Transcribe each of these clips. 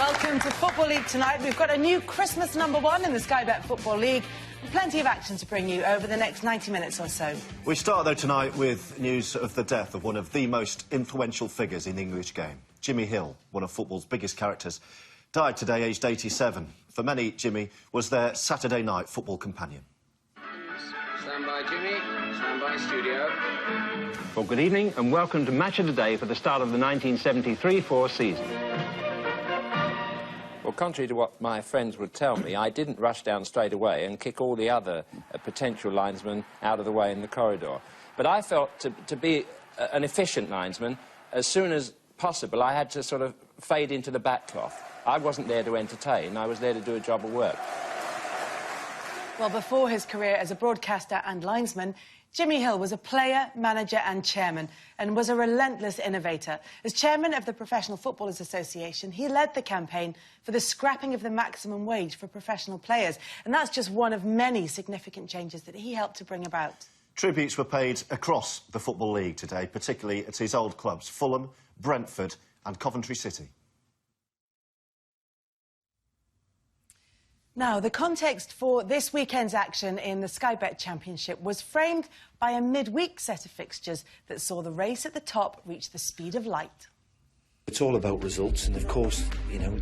Welcome to Football League tonight. We've got a new Christmas #1 in the Sky Bet Football League and plenty of action to bring you over the next 90 minutes or so. We start, though, tonight with news of the death of one of the most influential figures in the English game. Jimmy Hill, one of football's biggest characters, died today, aged 87. For many, Jimmy was their Saturday night football companion. Stand by, Jimmy. Stand by, studio. Well, good evening and welcome to Match of the Day for the start of the 1973-4 season. Well, contrary to what my friends would tell me, I didn't rush down straight away and kick all the other potential linesmen out of the way in the corridor. But I felt to be an efficient linesman, as soon as possible, I had to sort of fade into the back cloth. I wasn't there to entertain, I was there to do a job of work. Well, before his career as a broadcaster and linesman, Jimmy Hill was a player, manager and chairman, and was a relentless innovator. As chairman of the Professional Footballers Association, he led the campaign for the scrapping of the maximum wage for professional players, and that's just one of many significant changes that he helped to bring about. Tributes were paid across the Football League today, particularly at his old clubs, Fulham, Brentford and Coventry City. Now, the context for this weekend's action in the Sky Bet Championship was framed by a midweek set of fixtures that saw the race at the top reach the speed of light. It's all about results, and of course, you know,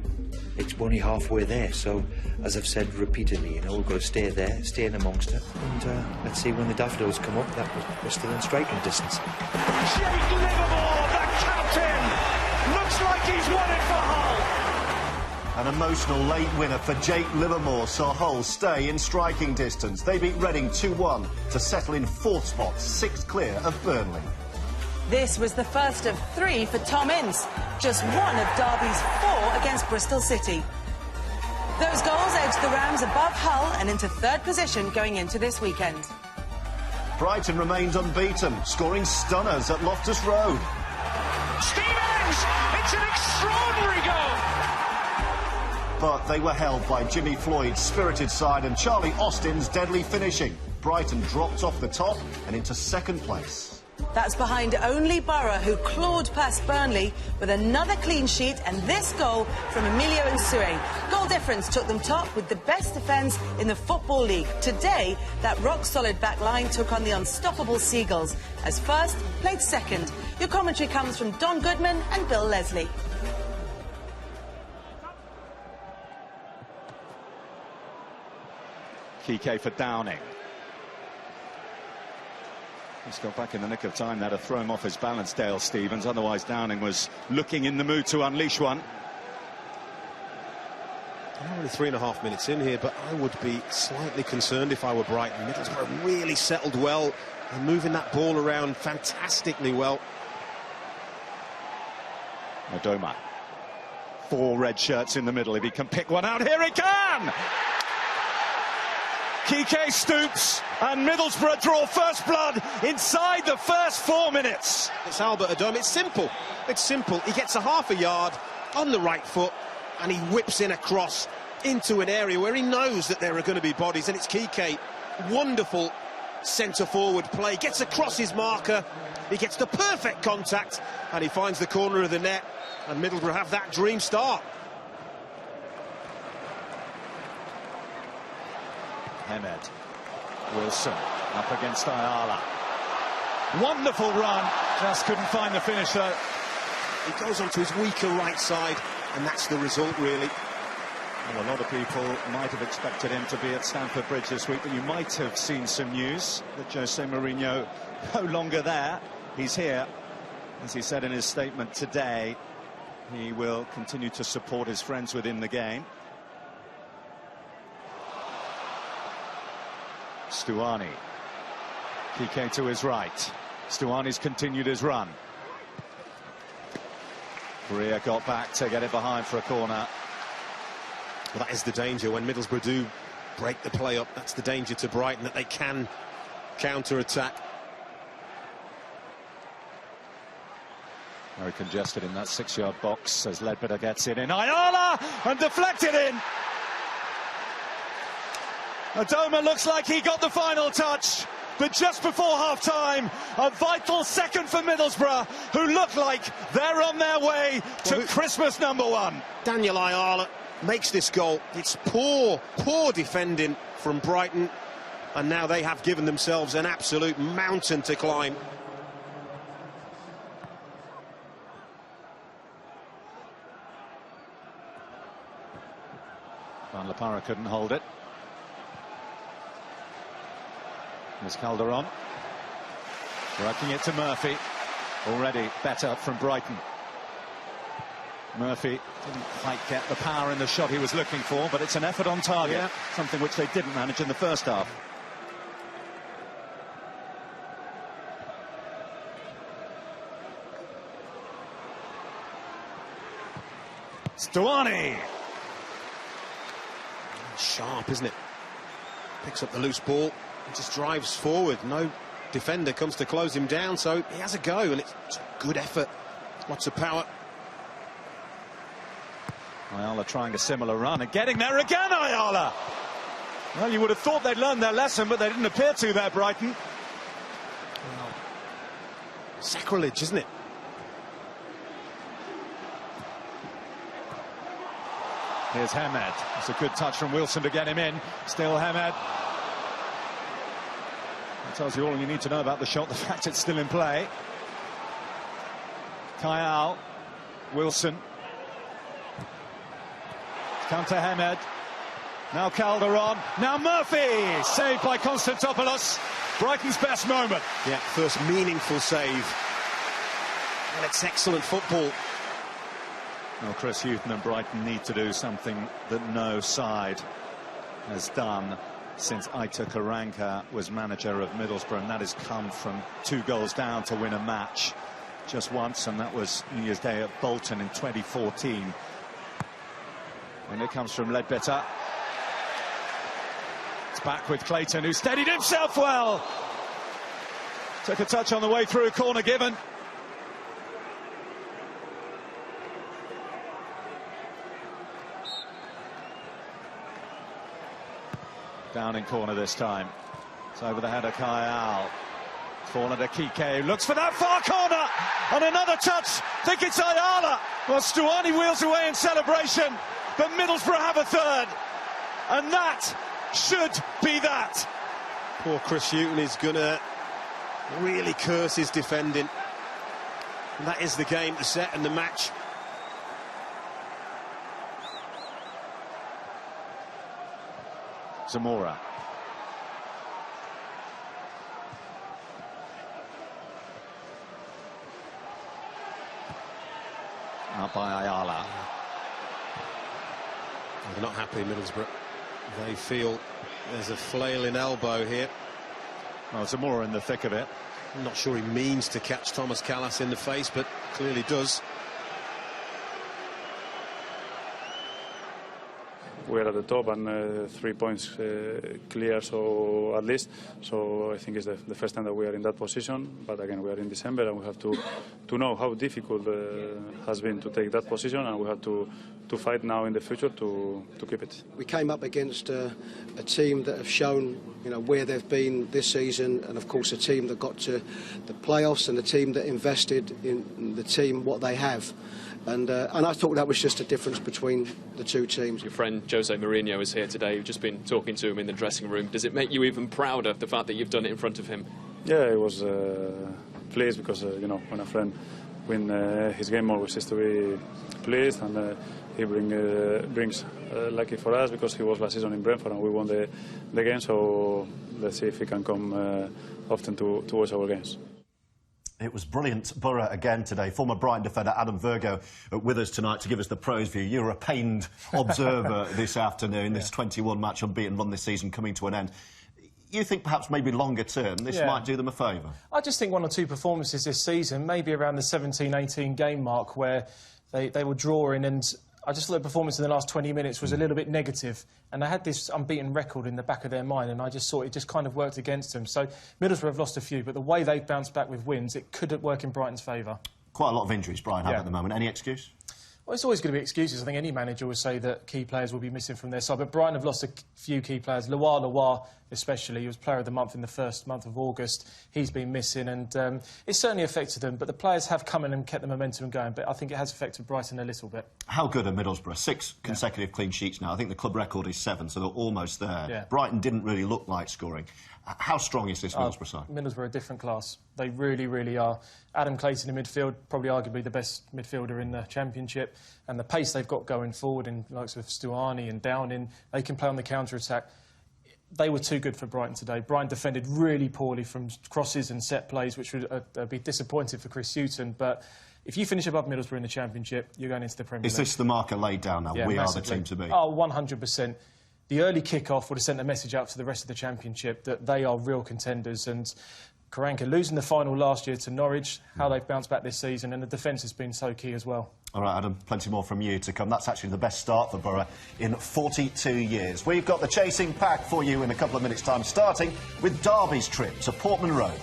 it's only halfway there, so, as I've said repeatedly, you know, we've got to stay there, stay in amongst it, and let's see when the daffodils come up, that we're still in striking distance. Jake Livermore, the captain, looks like he's won it for Hull. An emotional late winner for Jake Livermore saw Hull stay in striking distance. They beat Reading 2-1 to settle in 4th spot, 6 clear of Burnley. This was the first of 3 for Tom Ince, just one of Derby's 4 against Bristol City. Those goals edged the Rams above Hull and into 3rd position going into this weekend. Brighton remained unbeaten, scoring stunners at Loftus Road. Stevens! It's an extraordinary goal! But they were held by Jimmy Floyd's spirited side and Charlie Austin's deadly finishing. Brighton dropped off the top and into 2nd place. That's behind only Borough, who clawed past Burnley with another clean sheet and this goal from Emilio Nsue. Goal difference took them top with the best defence in the Football League. Today, that rock-solid back line took on the unstoppable Seagulls, as first played second. Your commentary comes from Don Goodman and Bill Leslie. Kike for Downing. He's got back in the nick of time there to throw him off his balance, Dale Stephens. Otherwise, Downing was looking in the mood to unleash one. I'm only 3.5 minutes in here, but I would be slightly concerned if I were Brighton. Middlesbrough really settled well and moving that ball around fantastically well. Madoma. 4 red shirts in the middle. If he can pick one out, here he can! Kike stoops and Middlesbrough draw first blood inside the first 4 minutes. It's Albert Adom. It's simple. It's simple. He gets a half a yard on the right foot and he whips in a cross into an area where he knows that there are going to be bodies, and it's Kike. Wonderful centre-forward play. Gets across his marker. He gets the perfect contact and he finds the corner of the net, and Middlesbrough have that dream start. Hemed. Wilson up against Ayala. Wonderful run, just couldn't find the finish though. He goes onto his weaker right side, and that's the result, really. Well, a lot of people might have expected him to be at Stamford Bridge this week, but you might have seen some news that Jose Mourinho no longer there. He's here. As he said in his statement today, he will continue to support his friends within the game. Stuani. Kike to his right. Stuani's continued his run. Correa got back to get it behind for a corner. Well, that is the danger when Middlesbrough do break the play up. That's the danger to Brighton, that they can counter-attack. Very congested in that 6-yard box as Ledbetter gets it in. Ayala! And deflected in! Adoma looks like he got the final touch. but just before half-time, a vital second for Middlesbrough, who look like they're on their way to Christmas #1. Daniel Ayala makes this goal. It's poor defending from Brighton, and now they have given themselves an absolute mountain to climb. Van La Parra couldn't hold it. There's Calderon. Working it to Murphy. Already better from Brighton. Murphy didn't quite get the power in the shot he was looking for, but it's an effort on target. Yeah. Something which they didn't manage in the first half. Stuani. Sharp, isn't it? Picks up the loose ball and just drives forward. No defender comes to close him down, so he has a go, and it's a good effort. Lots of power. Ayala trying a similar run and getting there again, Ayala! Well, you would have thought they'd learned their lesson, but they didn't appear to there, Brighton. Well, sacrilege, isn't it? Here's Hamed. It's a good touch from Wilson to get him in. Still Hamed. That tells you all you need to know about the shot, the fact it's still in play. Kyle. Wilson. Come to Hamed. Now Calderon. Now Murphy. Saved by Konstantopoulos. Brighton's best moment. Yeah, first meaningful save. And it's excellent football. Well, Chris Hughton and Brighton need to do something that no side has done since Aitor Karanka was manager of Middlesbrough, and that has come from 2 goals down to win a match just once, and that was New Year's Day at Bolton in 2014. And it comes from Ledbetter. It's back with Clayton, who steadied himself well. Took a touch on the way through, corner given. Down in corner this time. It's over the head of Kyle. Corner to Kike, looks for that far corner, and another touch. Think it's Ayala. Well, Stuani wheels away in celebration, but Middlesbrough have a third, and that should be that. Poor Chris Hughton is gonna really curse his defending. And that is the game, the set, and the match. Zamora. Out by Ayala. They're not happy, Middlesbrough. They feel there's a flailing elbow here. Well, Zamora in the thick of it. I'm not sure he means to catch Thomas Callas in the face, but clearly does. We're at the top and 3 points clear, so at least. So I think it's the first time that we are in that position. But again, we are in December, and we have to know how difficult has been to take that position, and we have to fight now in the future to keep it. We came up against a team that have shown, you know, where they've been this season, and of course a team that got to the playoffs, and a team that invested in the team what they have. And I thought that was just a difference between the two teams. Your friend Jose Mourinho is here today. You've just been talking to him in the dressing room. Does it make you even prouder, the fact that you've done it in front of him? Yeah, I was pleased because, you know, when a friend wins his game, always is to be pleased, and he brings lucky for us because he was last season in Brentford and we won the game. So let's see if he can come often to watch our games. It was brilliant. Borough again today. Former Brighton defender Adam Virgo with us tonight to give us the pros view. You're a pained observer this afternoon. This 21 match unbeaten run this season coming to an end. You think perhaps maybe longer term this might do them a favour? I just think 1 or 2 performances this season, maybe around the 17-18 game mark, where they were drawing, and I just thought the performance in the last 20 minutes was a little bit negative, and they had this unbeaten record in the back of their mind, and I just thought it just kind of worked against them. So Middlesbrough have lost a few, but the way they've bounced back with wins, it could work in Brighton's favour. Quite a lot of injuries Brighton have at the moment. Any excuse? Well, it's always going to be excuses. I think any manager would say that key players will be missing from their side, but Brighton have lost a few key players. Loire especially, he was Player of the Month in the first month of August. He's been missing, and it's certainly affected them, but the players have come in and kept the momentum going, but I think it has affected Brighton a little bit. How good are Middlesbrough? 6 consecutive clean sheets now. I think the club record is 7, so they're almost there. Yeah. Brighton didn't really look like scoring. How strong is this Middlesbrough side? Middlesbrough are a different class. They really, really are. Adam Clayton in midfield, probably arguably the best midfielder in the Championship, and the pace they've got going forward in likes of Stuani and Downing, they can play on the counter-attack. They were too good for Brighton today. Brighton defended really poorly from crosses and set plays, which would be disappointing for Chris Hughton, but if you finish above Middlesbrough in the Championship, you're going into the Premier League. Is this the marker laid down now? Yeah, we massively. are the team to beat. Oh, 100%. The early kick-off would have sent a message out to the rest of the Championship that they are real contenders, and Karanka losing the final last year to Norwich, how they've bounced back this season, and the defence has been so key as well. All right, Adam, plenty more from you to come. That's actually the best start for Borough in 42 years. We've got the chasing pack for you in a couple of minutes' time, starting with Derby's trip to Portman Road.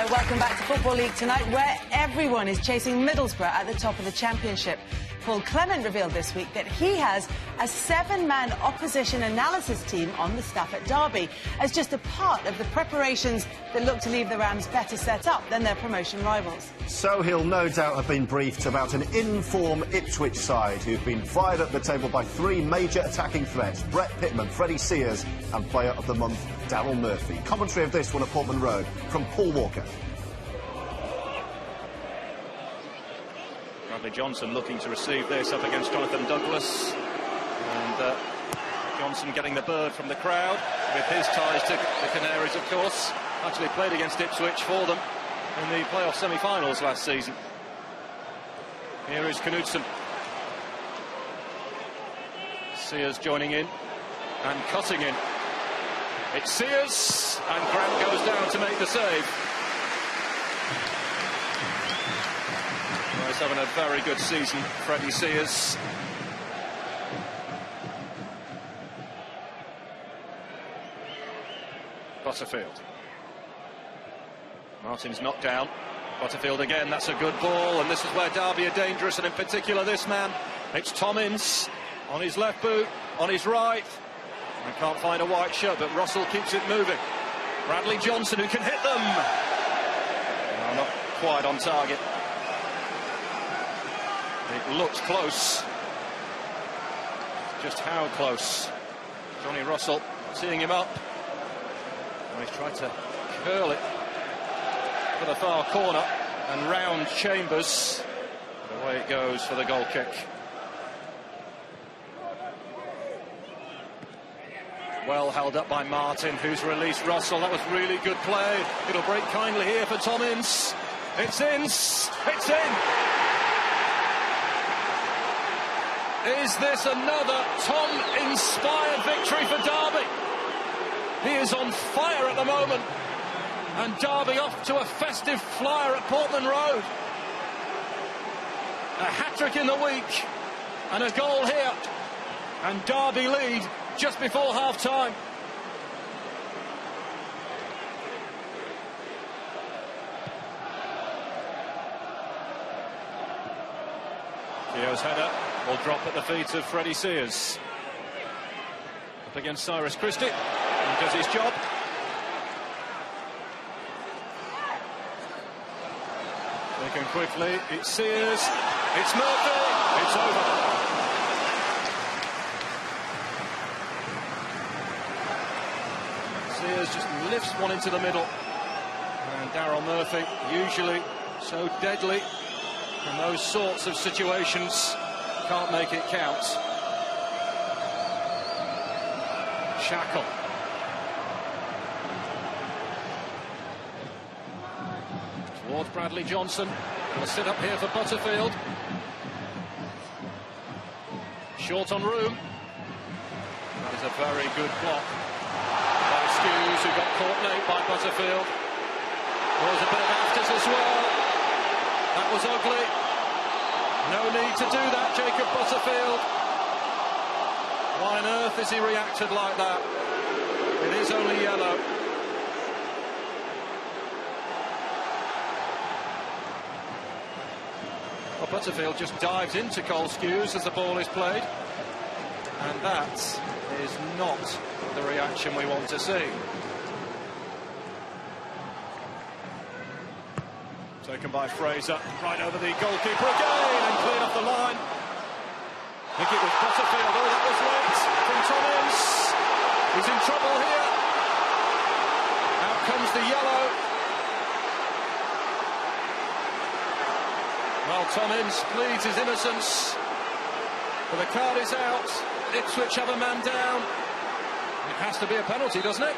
Welcome back to Football League tonight, where everyone is chasing Middlesbrough at the top of the Championship. Paul Clement revealed this week that he has a 7-man opposition analysis team on the staff at Derby as just a part of the preparations that look to leave the Rams better set up than their promotion rivals. So he'll no doubt have been briefed about an in-form Ipswich side who've been fired at the table by 3 major attacking threats: Brett Pitman, Freddie Sears and Player of the Month Daryl Murphy. Commentary of this one at Portman Road from Paul Walker. Johnson looking to receive this up against Jonathan Douglas, and Johnson getting the bird from the crowd with his ties to the Canaries, of course. Actually played against Ipswich for them in the playoff semi-finals last season. Here is Knudsen. Sears joining in and cutting in. It's Sears, and Grant goes down to make the save. He's having a very good season, Freddie Sears. Butterfield. Martin's knocked down. Butterfield again, that's a good ball, and this is where Derby are dangerous, and in particular this man. It's Tommins on his left boot, on his right. I can't find a white shirt, but Russell keeps it moving. Bradley Johnson, who can hit them. No, not quite on target. It looked close. Just how close? Johnny Russell seeing him up. Oh, he's tried to curl it for the far corner and round Chambers. But away it goes for the goal kick. Well held up by Martin, who's released Russell. That was really good play. It'll break kindly here for Tommins. It's in. It's in. Is this another Tom-inspired victory for Derby? He is on fire at the moment. And Derby off to a festive flyer at Portman Road. A hat-trick in the week and a goal here. And Derby lead just before half-time. Keogh's header will drop at the feet of Freddie Sears. Up against Cyrus Christie. He does his job. Taken quickly. It's Sears. It's Murphy. It's over. Sears just lifts one into the middle. And Daryl Murphy, usually so deadly in those sorts of situations, can't make it count. Shackle. Towards Bradley Johnson. Will sit up here for Butterfield. Short on room. That is a very good block by Skews, who got caught late by Butterfield. There was a bit of afters as well. That was ugly. No need to do that, Jacob Butterfield. Why on earth has he reacted like that? It is only yellow. Well, Butterfield just dives into Cole Skews as the ball is played. And that is not the reaction we want to see. Taken by Fraser, right over the goalkeeper again and cleared off the line. I think it was Butterfield. Oh, that was late from Tom Ince. He's in trouble here. Out comes the yellow. Well, Tom Ince pleads his innocence. But the card is out. Ipswich have a man down. It has to be a penalty, doesn't it?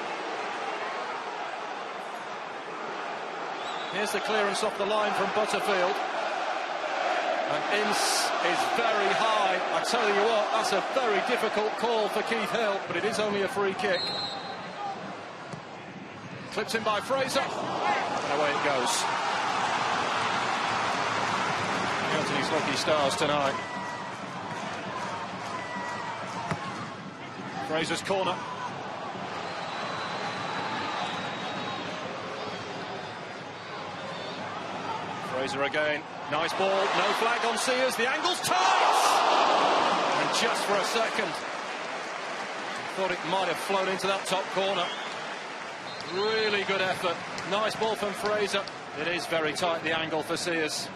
Here's the clearance off the line from Butterfield. And Ince is very high. I tell you what, that's a very difficult call for Keith Hill, but it is only a free kick. Clipped in by Fraser. And away it goes. Anthony's lucky stars tonight. Fraser's corner. Fraser again. Nice ball. No flag on Sears. The angle's tight! And just for a second, I thought it might have flown into that top corner. Really good effort. Nice ball from Fraser. It is very tight, the angle for Sears.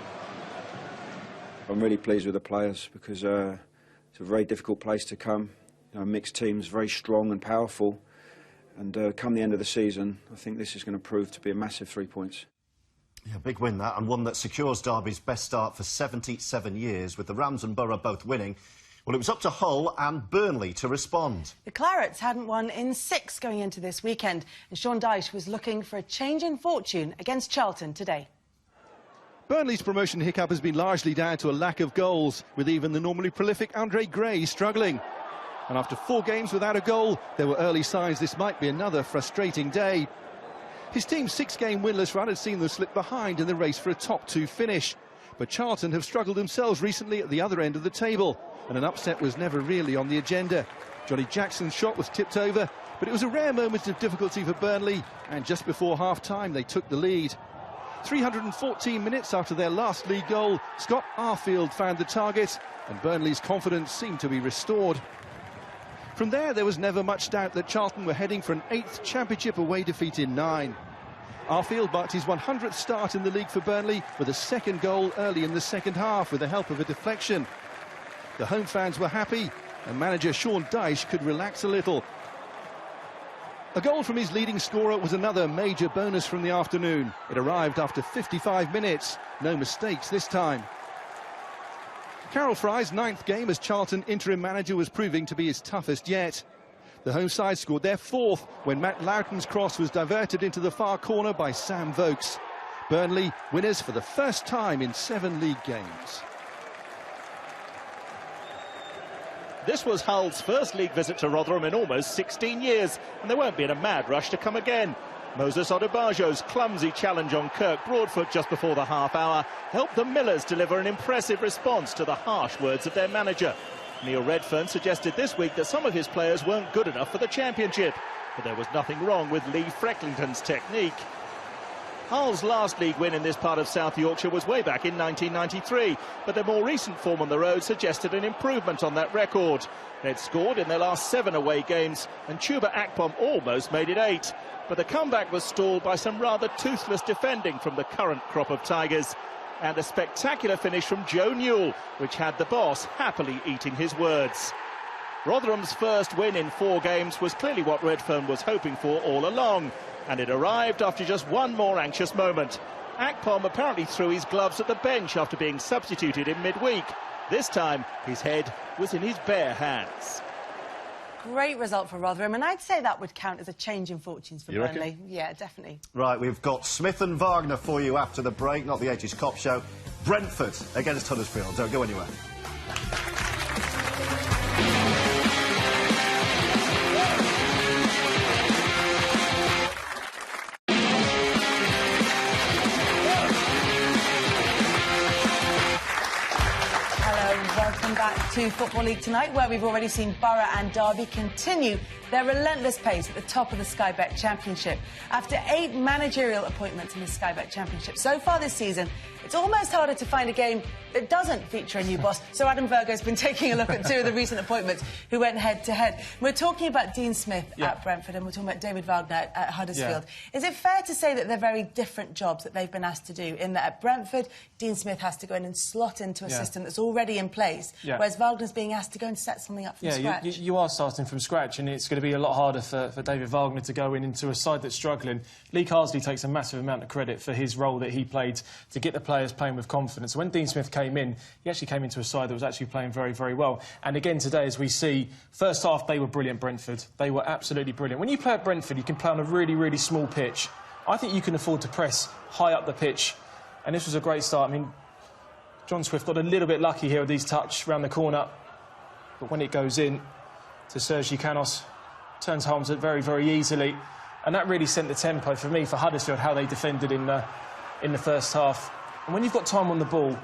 I'm really pleased with the players because it's a very difficult place to come. You know, mixed teams, very strong and powerful. And come the end of the season, I think this is going to prove to be a massive 3 points. Yeah, big win that, and one that secures Derby's best start for 77 years, with the Rams and Borough both winning. Well, it was up to Hull and Burnley to respond. The Clarets hadn't won in 6 going into this weekend, and Sean Dyche was looking for a change in fortune against Charlton today. Burnley's promotion hiccup has been largely down to a lack of goals, with even the normally prolific Andre Gray struggling. And after 4 games without a goal, there were early signs this might be another frustrating day. His team's 6-game winless run had seen them slip behind in the race for a top 2 finish. But Charlton have struggled themselves recently at the other end of the table, and an upset was never really on the agenda. Johnny Jackson's shot was tipped over, but it was a rare moment of difficulty for Burnley, and just before half-time they took the lead. 314 minutes after their last league goal, Scott Arfield found the target, and Burnley's confidence seemed to be restored. From there was never much doubt that Charlton were heading for an 8th Championship away defeat in 9. Arfield marked his 100th start in the league for Burnley with a second goal early in the second half with the help of a deflection. The home fans were happy, and manager Sean Dyche could relax a little. A goal from his leading scorer was another major bonus from the afternoon. It arrived after 55 minutes. No mistakes this time. Carol Fry's 9th game as Charlton interim manager was proving to be his toughest yet. The home side scored their 4th when Matt Loughton's cross was diverted into the far corner by Sam Vokes. Burnley winners for the first time in 7 league games. This was Hull's first league visit to Rotherham in almost 16 years, and they won't be in a mad rush to come again. Moses Odebajo's clumsy challenge on Kirk Broadfoot just before the half-hour helped the Millers deliver an impressive response to the harsh words of their manager. Neil Redfern suggested this week that some of his players weren't good enough for the Championship, but there was nothing wrong with Lee Frecklington's technique. Hull's last league win in this part of South Yorkshire was way back in 1993, but their more recent form on the road suggested an improvement on that record. They'd scored in their last 7 away games, and Chuba Akpom almost made it 8. But the comeback was stalled by some rather toothless defending from the current crop of Tigers, and a spectacular finish from Joe Newell, which had the boss happily eating his words. Rotherham's first win in 4 games was clearly what Redfern was hoping for all along, and it arrived after just one more anxious moment. Akpom apparently threw his gloves at the bench after being substituted in midweek. This time, his head was in his bare hands. Great result for Rotherham, and I'd say that would count as a change in fortunes for You Burnley. reckon? Yeah, definitely. Right, we've got Smith and Wagner for you after the break, not the 80s Cop Show. Brentford against Huddersfield. Don't go anywhere. welcome back to Football League Tonight, where we've already seen Borough and Derby continue their relentless pace at the top of the Sky Bet Championship. After 8 managerial appointments in the Sky Bet Championship so far this season, it's almost harder to find a game that doesn't feature a new boss. So Adam Virgo's been taking a look at 2 of the recent appointments who went head-to-head. We're talking about Dean Smith at Brentford, and we're talking about David Wagner at Huddersfield. Is it fair to say that they're very different jobs that they've been asked to do, in that at Brentford, Dean Smith has to go in and slot into a system that's already in place, whereas Wagner's being asked to go and set something up from scratch? You are starting from scratch, and it's going to be a lot harder for David Wagner to go into a side that's struggling. Lee Carsley takes a massive amount of credit for his role that he played to get the players playing with confidence. When Dean Smith came in, he actually came into a side that was actually playing very, very well. And again today, as we see, first half they were brilliant, Brentford. They were absolutely brilliant. When you play at Brentford, you can play on a really, really small pitch. I think you can afford to press high up the pitch. And this was a great start. I mean, John Swift got a little bit lucky here with these touch round the corner. But when it goes in to Sergi Canos, turns home very, very easily. And that really sent the tempo for me, for Huddersfield, how they defended in the first half. And when you've got time on the ball,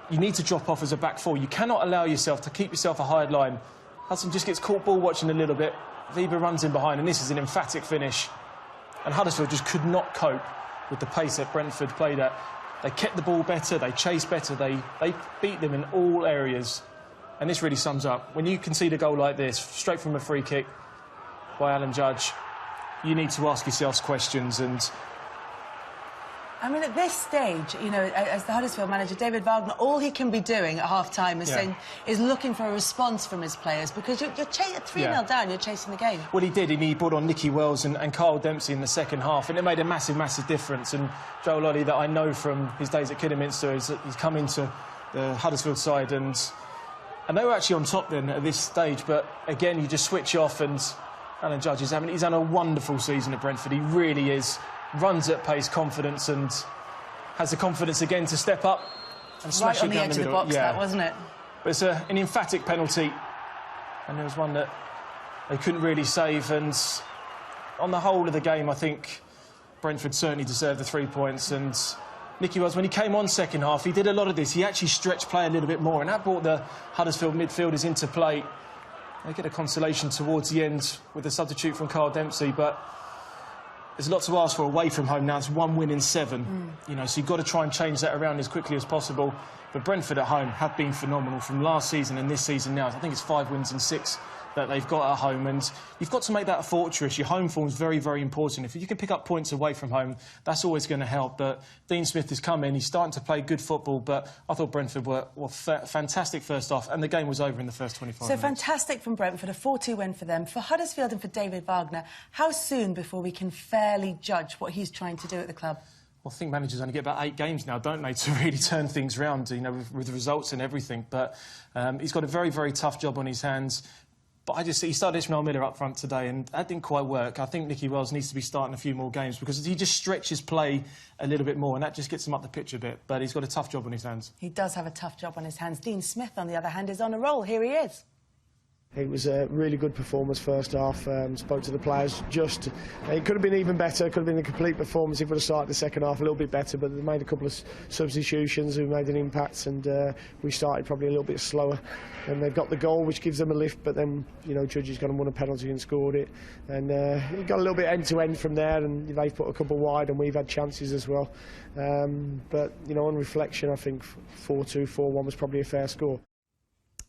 you need to drop off as a back four. You cannot allow yourself to keep yourself a high line. Hudson just gets caught ball watching a little bit. Weber runs in behind, and this is an emphatic finish. And Huddersfield just could not cope with the pace that Brentford played at. They kept the ball better, they chased better, they beat them in all areas. And this really sums up. When you concede a goal like this, straight from a free kick by Alan Judge, you need to ask yourselves questions. And I mean, at this stage, you know, as the Huddersfield manager, David Wagner, all he can be doing at half-time is looking for a response from his players, because you're 3-0 down, you're chasing the game. Well, he did, and he brought on Nicky Wells and Carl Dempsey in the second half, and it made a massive, massive difference. And Joe Lolly, that I know from his days at Kidderminster, he's come into the Huddersfield side, and they were actually on top then at this stage, but again, you just switch off, and Alan Judge he's done a wonderful season at Brentford. He really is. Runs at pace, confidence, and has the confidence again to step up and smash it down the middle. Right on the edge of the box, that, wasn't it? But it's an emphatic penalty, and there was one that they couldn't really save. And on the whole of the game, I think Brentford certainly deserved the 3 points. And Nicky Wells, when he came on second half, he did a lot of this. He actually stretched play a little bit more, and that brought the Huddersfield midfielders into play. They get a consolation towards the end with the substitute from Carl Dempsey, but there's a lot to ask for away from home now. It's 1 win in 7. You know, so you've got to try and change that around as quickly as possible. But Brentford at home have been phenomenal from last season and this season now. I think it's 5 wins in 6 that they've got at home, and you've got to make that a fortress. Your home form is very, very important. If you can pick up points away from home, that's always going to help. But Dean Smith has come in, he's starting to play good football, but I thought Brentford were fantastic first half, and the game was over in the first 25 minutes. So fantastic from Brentford, a 4-2 win for them. For Huddersfield and for David Wagner, how soon before we can fairly judge what he's trying to do at the club? Well, I think managers only get about 8 games now, don't they, to really turn things around, you know, with results and everything. But he's got a very, very tough job on his hands. But he started Ishmael Miller up front today, and that didn't quite work. I think Nicky Wells needs to be starting a few more games, because he just stretches play a little bit more, and that just gets him up the pitch a bit. But he's got a tough job on his hands. He does have a tough job on his hands. Dean Smith, on the other hand, is on a roll. Here he is. It was a really good performance first half. Spoke to the players. It could have been even better. It could have been a complete performance if we'd have started the second half a little bit better. But they made a couple of substitutions who made an impact, and we started probably a little bit slower. And they got the goal, which gives them a lift. But then, you know, Judge's gone and won a penalty and scored it. And it got a little bit end to end from there. And they've put a couple wide, and we've had chances as well. But you know, on reflection, I think 4-2, 4-1 was probably a fair score.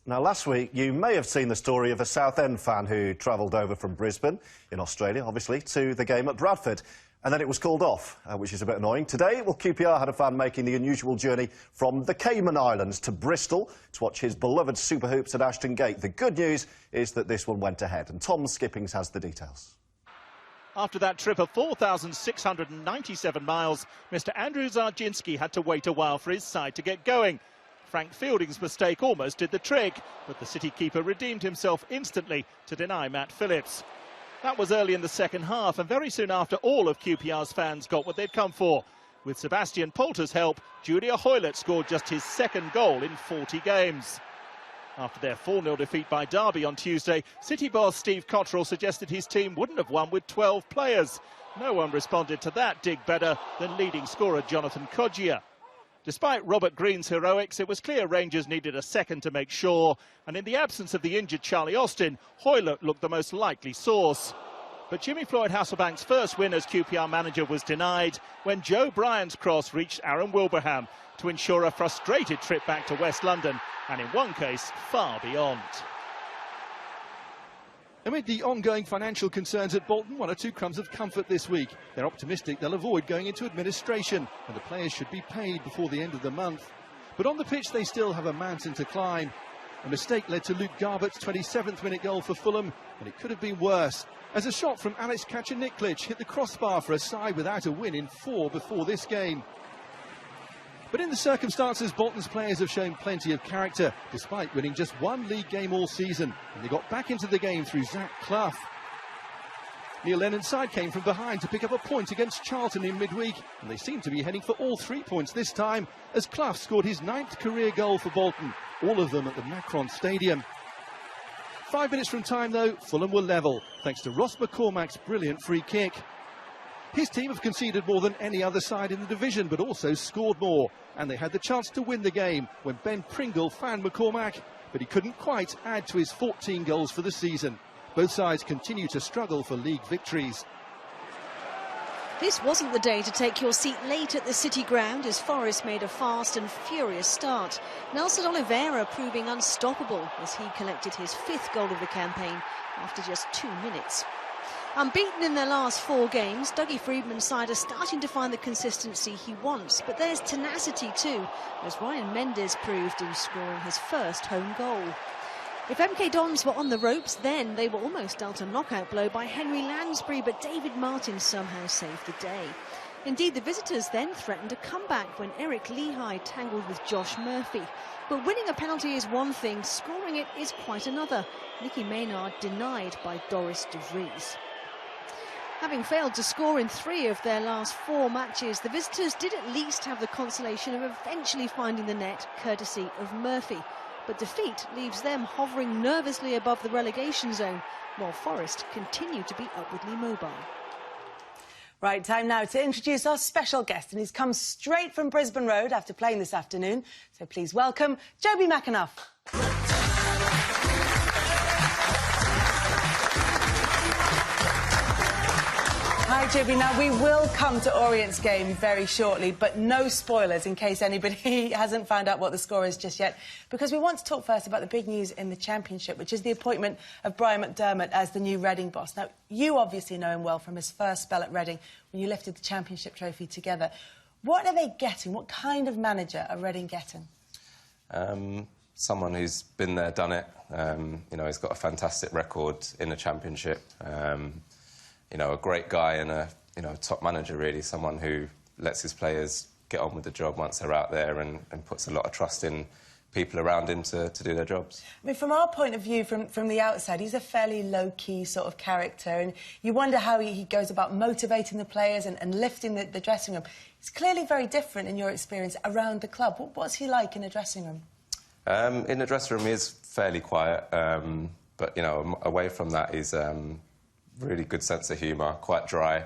Now, last week, you may have seen the story of a Southend fan who travelled over from Brisbane, in Australia, obviously, to the game at Bradford. And then it was called off, which is a bit annoying. Today, well, QPR had a fan making the unusual journey from the Cayman Islands to Bristol to watch his beloved Super Hoops at Ashton Gate. The good news is that this one went ahead, and Tom Skippings has the details. After that trip of 4,697 miles, Mr Andrew Zarzinski had to wait a while for his side to get going. Frank Fielding's mistake almost did the trick, but the City keeper redeemed himself instantly to deny Matt Phillips. That was early in the second half, and very soon after, all of QPR's fans got what they'd come for. With Sebastian Poulter's help, Julia Hoylett scored just his second goal in 40 games. After their 4-0 defeat by Derby on Tuesday, City boss Steve Cottrell suggested his team wouldn't have won with 12 players. No one responded to that dig better than leading scorer Jonathan Kodjia. Despite Robert Green's heroics, it was clear Rangers needed a second to make sure, and in the absence of the injured Charlie Austin, Hoylett looked the most likely source. But Jimmy Floyd Hasselbank's first win as QPR manager was denied when Joe Bryan's cross reached Aaron Wilbraham to ensure a frustrated trip back to West London, and in one case, far beyond. Amid the ongoing financial concerns at Bolton, one or two crumbs of comfort this week. They're optimistic they'll avoid going into administration, and the players should be paid before the end of the month. But on the pitch, they still have a mountain to climb. A mistake led to Luke Garbutt's 27th minute goal for Fulham, and it could have been worse, as a shot from Alex Kacaniklic hit the crossbar for a side without a win in 4 before this game. But in the circumstances, Bolton's players have shown plenty of character, despite winning just one league game all season, and they got back into the game through Zach Clough. Neil Lennon's side came from behind to pick up a point against Charlton in midweek, and they seem to be heading for all 3 points this time, as Clough scored his 9th career goal for Bolton, all of them at the Macron Stadium. 5 minutes from time, though, Fulham were level, thanks to Ross McCormack's brilliant free kick. His team have conceded more than any other side in the division, but also scored more, and they had the chance to win the game when Ben Pringle found McCormack, but he couldn't quite add to his 14 goals for the season. Both sides continue to struggle for league victories. This wasn't the day to take your seat late at the City Ground as Forest made a fast and furious start. Nelson Oliveira proving unstoppable as he collected his 5th goal of the campaign after just 2 minutes. Unbeaten in their last 4 games, Dougie Freedman's side are starting to find the consistency he wants, but there's tenacity too, as Ryan Mendes proved in scoring his first home goal. If MK Dons were on the ropes, then they were almost dealt a knockout blow by Henry Lansbury, but David Martin somehow saved the day. Indeed, the visitors then threatened a comeback when Eric Lehigh tangled with Josh Murphy. But winning a penalty is one thing, scoring it is quite another. Nicky Maynard denied by Doris de Vries. Having failed to score in 3 of their last 4 matches, the visitors did at least have the consolation of eventually finding the net, courtesy of Murphy. But defeat leaves them hovering nervously above the relegation zone, while Forest continue to be upwardly mobile. Right, time now to introduce our special guest, and he's come straight from Brisbane Road after playing this afternoon. So please welcome Joby McAnuff. Hi, Joby. Now, we will come to Orient's game very shortly, but no spoilers in case anybody hasn't found out what the score is just yet, because we want to talk first about the big news in the Championship, which is the appointment of Brian McDermott as the new Reading boss. Now, you obviously know him well from his first spell at Reading when you lifted the Championship trophy together. What are they getting? What kind of manager are Reading getting? Someone who's been there, done it. You know, he's got a fantastic record in the Championship. You know, a great guy and a top manager, really. Someone who lets his players get on with the job once they're out there and puts a lot of trust in people around him to do their jobs. I mean, from our point of view, from the outside, he's a fairly low-key sort of character, and you wonder how he goes about motivating the players and lifting the dressing room. It's clearly very different in your experience around the club. What's he like in a dressing room? In the dressing room, he is fairly quiet, but, you know, away from that, he's really good sense of humour, quite dry.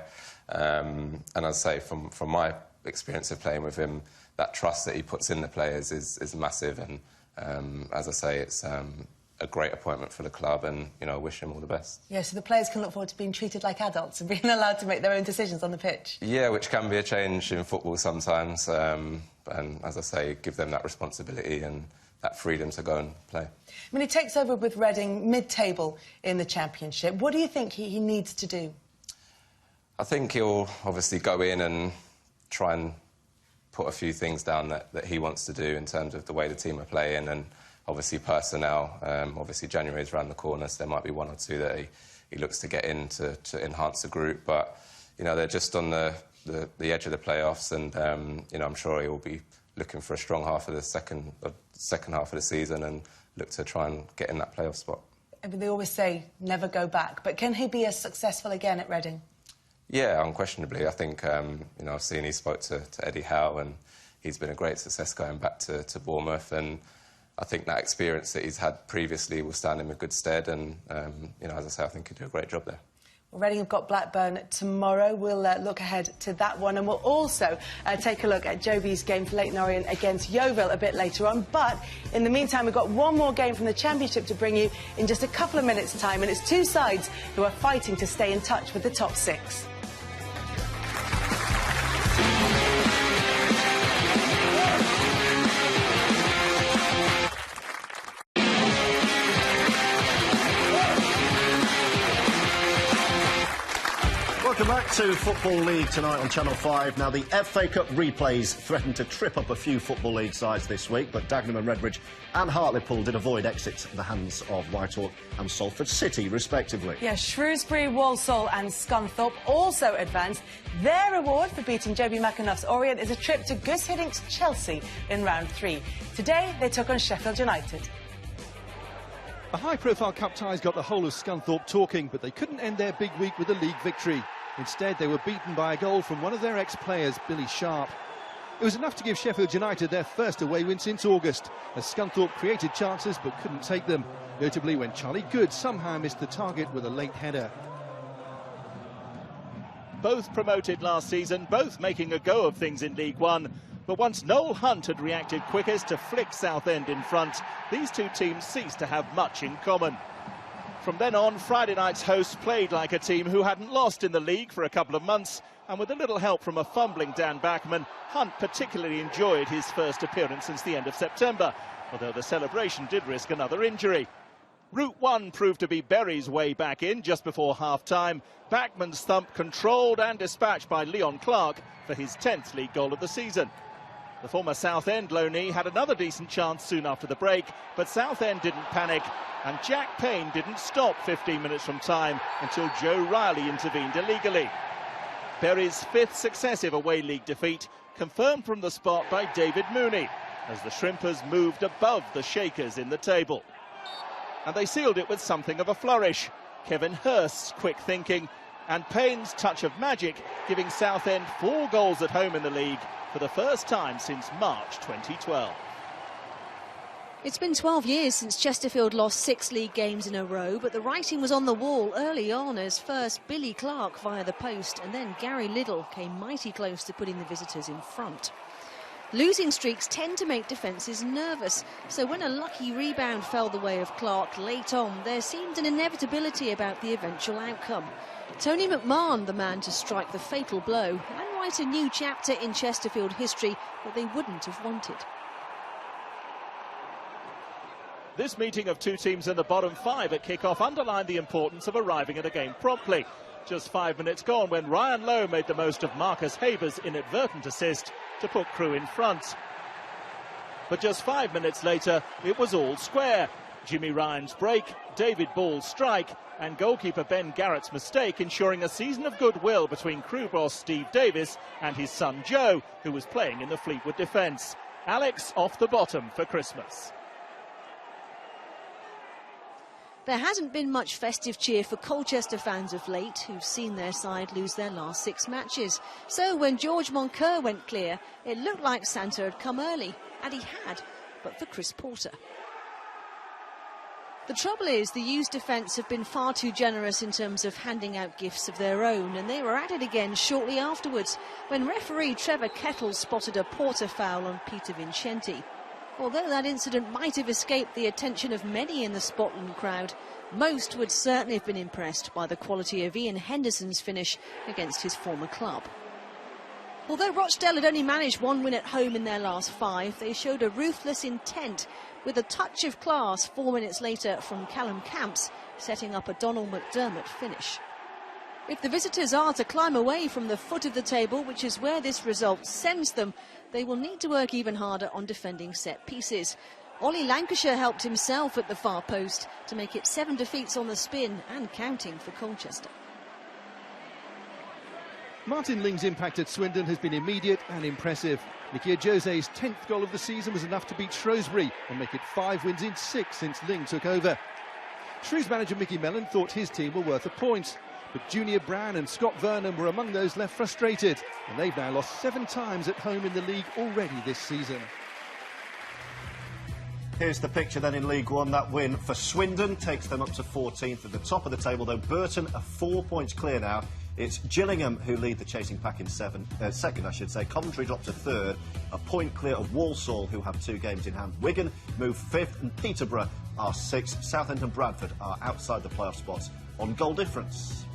And I'd say from my experience of playing with him, that trust that he puts in the players is massive. And as I say, it's a great appointment for the club, and, you know, I wish him all the best. Yeah, so the players can look forward to being treated like adults and being allowed to make their own decisions on the pitch. Yeah, which can be a change in football sometimes. And as I say, give them that responsibility and that freedom to go and play. I mean, he takes over with Reading mid-table in the Championship. What do you think he needs to do? I think he'll obviously go in and try and put a few things down that he wants to do in terms of the way the team are playing, and obviously personnel. Obviously January is around the corner, so there might be 1 or 2 that he looks to get in to enhance the group. But, you know, they're just on the edge of the playoffs, and, you know, I'm sure he will be looking for a strong half of the second half of the season and look to try and get in that playoff spot. I mean, they always say never go back, but can he be as successful again at Reading? Yeah, unquestionably. I think, you know, I've seen he spoke to Eddie Howe, and he's been a great success going back to Bournemouth, and I think that experience that he's had previously will stand him in good stead, and, you know, as I say, I think he'll do a great job there. Well, Reading have got Blackburn tomorrow. We'll look ahead to that one, and we'll also take a look at Joby's game for Leyton Orient against Yeovil a bit later on. But in the meantime, we've got one more game from the Championship to bring you in just a couple of minutes' time, and it's two sides who are fighting to stay in touch with the top six. Welcome back to Football League tonight on Channel 5. Now, the FA Cup replays threatened to trip up a few Football League sides this week, but Dagenham and Redbridge and Hartlepool did avoid exits at the hands of Whitehall and Salford City, respectively. Yeah, Shrewsbury, Walsall and Scunthorpe also advanced. Their reward for beating Joby McAnuff's Orient is a trip to Gus Hiddink's Chelsea in round 3. Today, they took on Sheffield United. The high-profile cup ties got the whole of Scunthorpe talking, but they couldn't end their big week with a league victory. Instead, they were beaten by a goal from one of their ex-players, Billy Sharp. It was enough to give Sheffield United their first away win since August, as Scunthorpe created chances but couldn't take them, notably when Charlie Good somehow missed the target with a late header. Both promoted last season, both making a go of things in League One. But once Noel Hunt had reacted quickest to flick Southend in front, these two teams ceased to have much in common. From then on, Friday night's hosts played like a team who hadn't lost in the league for a couple of months, and with a little help from a fumbling Dan Bachman, Hunt particularly enjoyed his first appearance since the end of September, although the celebration did risk another injury. Route 1 proved to be Berry's way back in just before half-time. Bachman's thump controlled and dispatched by Leon Clark for his 10th league goal of the season. The former Southend loanee had another decent chance soon after the break, but Southend didn't panic, and Jack Payne didn't stop 15 minutes from time until Joe Riley intervened illegally. Berry's 5th successive away league defeat, confirmed from the spot by David Mooney, as the Shrimpers moved above the Shakers in the table. And they sealed it with something of a flourish. Kevin Hurst's quick thinking and Payne's touch of magic, giving Southend 4 goals at home in the league for the first time since March 2012. It's been 12 years since Chesterfield lost 6 league games in a row, but the writing was on the wall early on, as first Billy Clark via the post and then Gary Liddell came mighty close to putting the visitors in front. Losing streaks tend to make defences nervous, so when a lucky rebound fell the way of Clark late on, there seemed an inevitability about the eventual outcome. Tony McMahon, the man to strike the fatal blow and write a new chapter in Chesterfield history that they wouldn't have wanted. This meeting of two teams in the bottom 5 at kick-off underlined the importance of arriving at a game promptly. Just 5 minutes gone when Ryan Lowe made the most of Marcus Haber's inadvertent assist to put Crewe in front. But just 5 minutes later, it was all square. Jimmy Ryan's break, David Ball's strike, and goalkeeper Ben Garrett's mistake ensuring a season of goodwill between Crewe boss Steve Davis and his son Joe, who was playing in the Fleetwood defence. Alex off the bottom for Christmas. There hasn't been much festive cheer for Colchester fans of late, who've seen their side lose their last 6 matches. So when George Moncur went clear, it looked like Santa had come early, and he had, but for Chris Porter. The trouble is, the U's defence have been far too generous in terms of handing out gifts of their own, and they were at it again shortly afterwards, when referee Trevor Kettle spotted a Porter foul on Peter Vincenti. Although that incident might have escaped the attention of many in the Scotland crowd, most would certainly have been impressed by the quality of Ian Henderson's finish against his former club. Although Rochdale had only managed 1 win at home in their last 5, they showed a ruthless intent with a touch of class 4 minutes later from Callum Camps, setting up a Donald McDermott finish. If the visitors are to climb away from the foot of the table, which is where this result sends them, they will need to work even harder on defending set pieces. Ollie Lancashire helped himself at the far post to make it 7 defeats on the spin and counting for Colchester. Martin Ling's impact at Swindon has been immediate and impressive. Nicky Jose's 10th goal of the season was enough to beat Shrewsbury and make it 5 wins in 6 since Ling took over. Shrews manager Mickey Mellon thought his team were worth a point, but Junior Brown and Scott Vernon were among those left frustrated, and they've now lost 7 times at home in the league already this season. Here's the picture then in League One. That win for Swindon takes them up to 14th at the top of the table, though Burton are 4 points clear now. It's Gillingham who lead the chasing pack in second, I should say. Coventry drop to third, a point clear of Walsall, who have 2 games in hand. Wigan move fifth, and Peterborough are sixth. Southend and Bradford are outside the playoff spots on goal difference.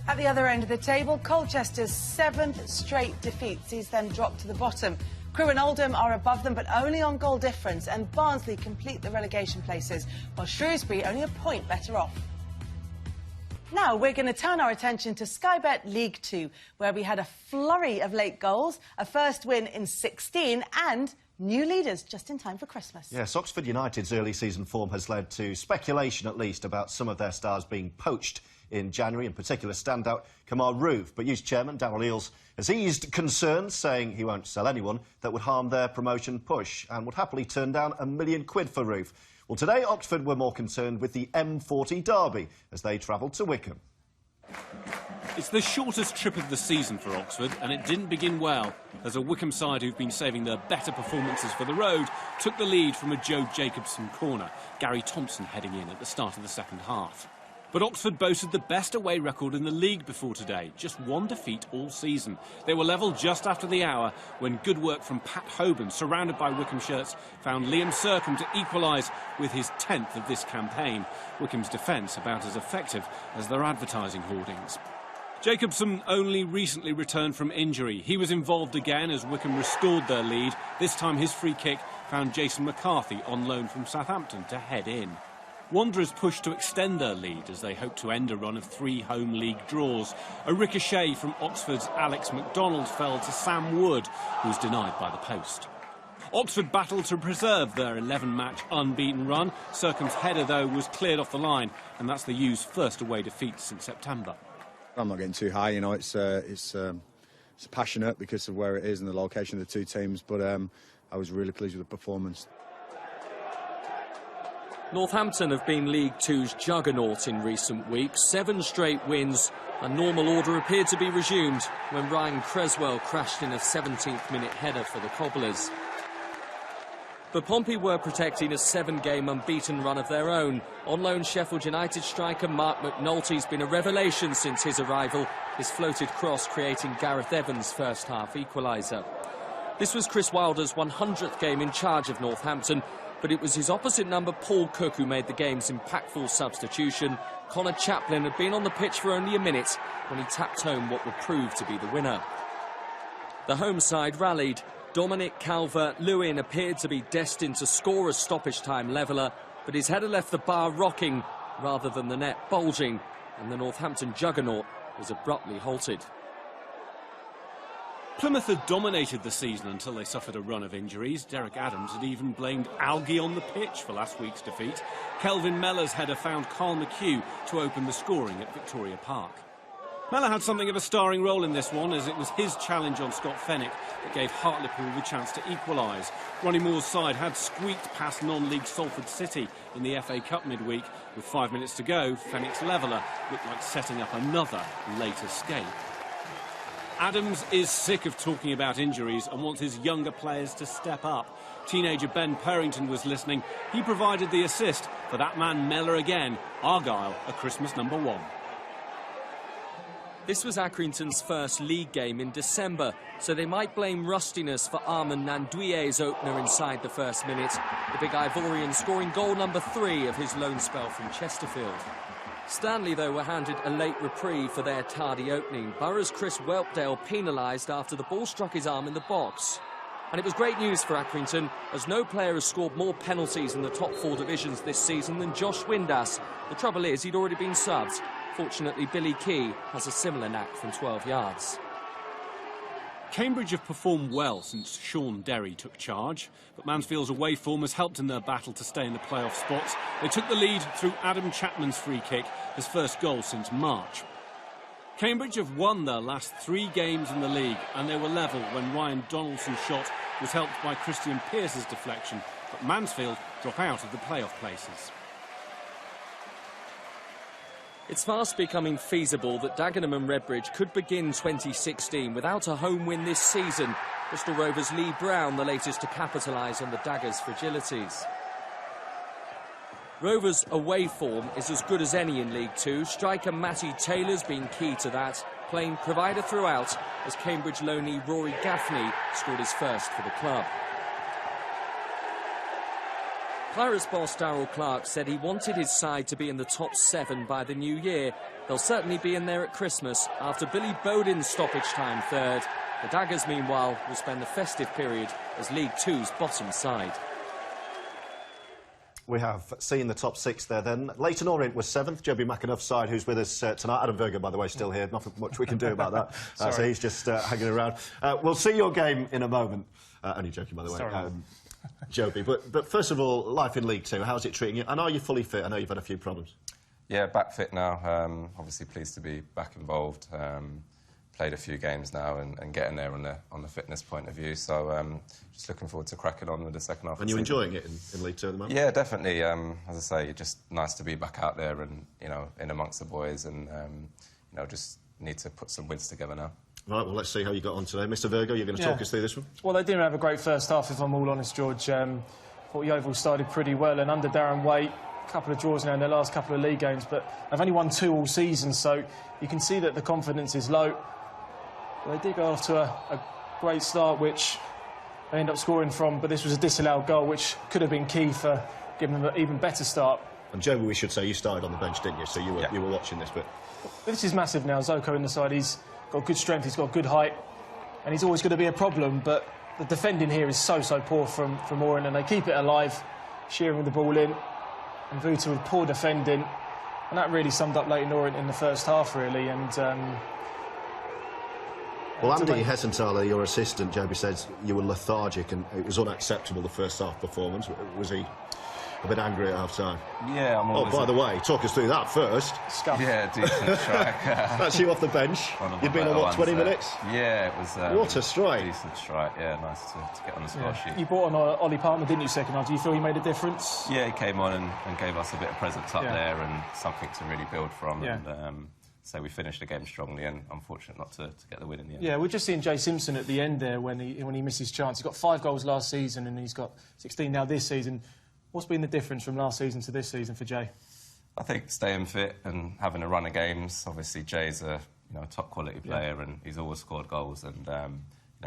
At the other end of the table, Colchester's 7th straight defeat sees them drop to the bottom. Crewe and Oldham are above them, but only on goal difference, and Barnsley complete the relegation places, while Shrewsbury only a point better off. Now we're going to turn our attention to Sky Bet League 2, where we had a flurry of late goals, a first win in 16 and new leaders just in time for Christmas. Yes, Oxford United's early season form has led to speculation, at least, about some of their stars being poached in January. In particular, standout Kamar Roof. But youth chairman Darryl Eales has eased concerns, saying he won't sell anyone that would harm their promotion push and would happily turn down £1 million for Roof. Well, today Oxford were more concerned with the M40 derby as they travelled to Wycombe. It's the shortest trip of the season for Oxford, and it didn't begin well, as a Wycombe side who've been saving their better performances for the road took the lead from a Joe Jacobson corner, Gary Thompson heading in at the start of the second half. But Oxford boasted the best away record in the league before today, just 1 defeat all season. They were level just after the hour when good work from Pat Hoban, surrounded by Wycombe shirts, found Liam Sercombe to equalise with his 10th of this campaign. Wycombe's defence about as effective as their advertising hoardings. Jacobson only recently returned from injury. He was involved again as Wycombe restored their lead. This time his free kick found Jason McCarthy on loan from Southampton to head in. Wanderers pushed to extend their lead as they hope to end a run of 3 home league draws. A ricochet from Oxford's Alex MacDonald fell to Sam Wood, who was denied by the post. Oxford battled to preserve their 11-match unbeaten run. Sercombe's header, though, was cleared off the line, and that's the U's first away defeat since September. I'm not getting too high, you know, it's passionate because of where it is and the location of the 2 teams, but I was really pleased with the performance. Northampton have been League Two's juggernaut in recent weeks. 7 straight wins, and normal order appeared to be resumed when Ryan Creswell crashed in a 17th-minute header for the Cobblers. But Pompey were protecting a 7-game unbeaten run of their own. On loan Sheffield United striker Mark McNulty's been a revelation since his arrival, his floated cross creating Gareth Evans' first-half equaliser. This was Chris Wilder's 100th game in charge of Northampton, but it was his opposite number, Paul Cook, who made the game's impactful substitution. Connor Chaplin had been on the pitch for only a minute when he tapped home what would prove to be the winner. The home side rallied. Dominic Calvert-Lewin appeared to be destined to score a stoppage-time leveller, but his header left the bar rocking rather than the net bulging, and the Northampton juggernaut was abruptly halted. Plymouth had dominated the season until they suffered a run of injuries. Derek Adams had even blamed algae on the pitch for last week's defeat. Kelvin Mellor's header found Carl McHugh to open the scoring at Victoria Park. Mellor had something of a starring role in this one, as it was his challenge on Scott Fenwick that gave Hartlepool the chance to equalise. Ronnie Moore's side had squeaked past non-league Salford City in the FA Cup midweek. With 5 minutes to go, Fenwick's leveller looked like setting up another late escape. Adams is sick of talking about injuries and wants his younger players to step up. Teenager Ben Purrington was listening. He provided the assist for that man Mellor again. Argyle, a Christmas #1. This was Accrington's first league game in December, so they might blame rustiness for Armand Nanduye's opener inside the first minute, the big Ivorian scoring goal number 3 of his loan spell from Chesterfield. Stanley, though, were handed a late reprieve for their tardy opening. Borough's Chris Whelpdale penalised after the ball struck his arm in the box. And it was great news for Accrington, as no player has scored more penalties in the top 4 divisions this season than Josh Windass. The trouble is, he'd already been subbed. Fortunately, Billy Key has a similar knack from 12 yards. Cambridge have performed well since Sean Derry took charge, but Mansfield's away form has helped in their battle to stay in the playoff spots. They took the lead through Adam Chapman's free kick, his first goal since March. Cambridge have won their last 3 games in the league, and they were level when Ryan Donaldson's shot was helped by Christian Pearce's deflection, but Mansfield drop out of the playoff places. It's fast becoming feasible that Dagenham and Redbridge could begin 2016 without a home win this season. Bristol Rovers' Lee Brown, the latest to capitalise on the Daggers' fragilities. Rovers' away form is as good as any in League Two. Striker Matty Taylor's been key to that, playing provider throughout as Cambridge loanee Rory Gaffney scored his first for the club. Pirates boss Darrell Clarke said he wanted his side to be in the top 7 by the new year. They'll certainly be in there at Christmas after Billy Bowden's stoppage time third. The Daggers, meanwhile, will spend the festive period as League Two's bottom side. We have seen the top 6 there then. Leyton Orient was 7th. Joby McAnuff's side, who's with us tonight. Adam Virgo, by the way, still here. Nothing much we can do about that. So he's just hanging around. We'll see your game in a moment. Only joking, by the way. Joby, but first of all, life in League Two, how's it treating you? And are you fully fit? I know you've had a few problems. Yeah, back fit now. Obviously pleased to be back involved. Played a few games now and getting there on the fitness point of view. So just looking forward to cracking on with the second half. And you enjoying it in League Two at the moment? Yeah, definitely. As I say, it's just nice to be back out there and in amongst the boys and just need to put some wins together now. Right, well, let's see how you got on today. Mr Virgo, you're going to talk us through this one? Well, they didn't have a great first half, if I'm all honest, George. Thought Yeovil started pretty well, and under Darren Waite, a couple of draws now in their last couple of league games, but they've only won 2 all season, so you can see that the confidence is low. They did go off to a great start, which they ended up scoring from, but this was a disallowed goal, which could have been key for giving them an even better start. And Joby, we should say, you started on the bench, didn't you? So you were watching this bit. This is massive now. Zoko in the side, he's got good strength, he's got good height, and he's always going to be a problem, but the defending here is so poor from Orient, and they keep it alive. Shearing with the ball in, and Vuta with poor defending, and that really summed up Leyton Orient in the first half, really. And well, Andy Hessenthaler, your assistant, Joby, says you were lethargic and it was unacceptable, the first half performance. Was he a bit angry at half-time? Yeah, I'm always... Oh, by the way, talk us through that first. Scuff. Yeah, decent strike. That's you off the bench. You'd been on, what, 20 minutes? Yeah, it was... what a strike. Decent strike, yeah, nice to get on the score sheet. You brought on Ollie Palmer, didn't you, second half? Do you feel he made a difference? Yeah, he came on and gave us a bit of presence up there and something to really build from. Yeah. And, so we finished the game strongly and unfortunate not to get the win in the end. Yeah, we're just seeing Jay Simpson at the end there when he missed his chance. He got 5 goals last season and he's got 16 now this season. What's been the difference from last season to this season for Jay? I think staying fit and having a run of games. Obviously, Jay's a top quality player and he's always scored goals and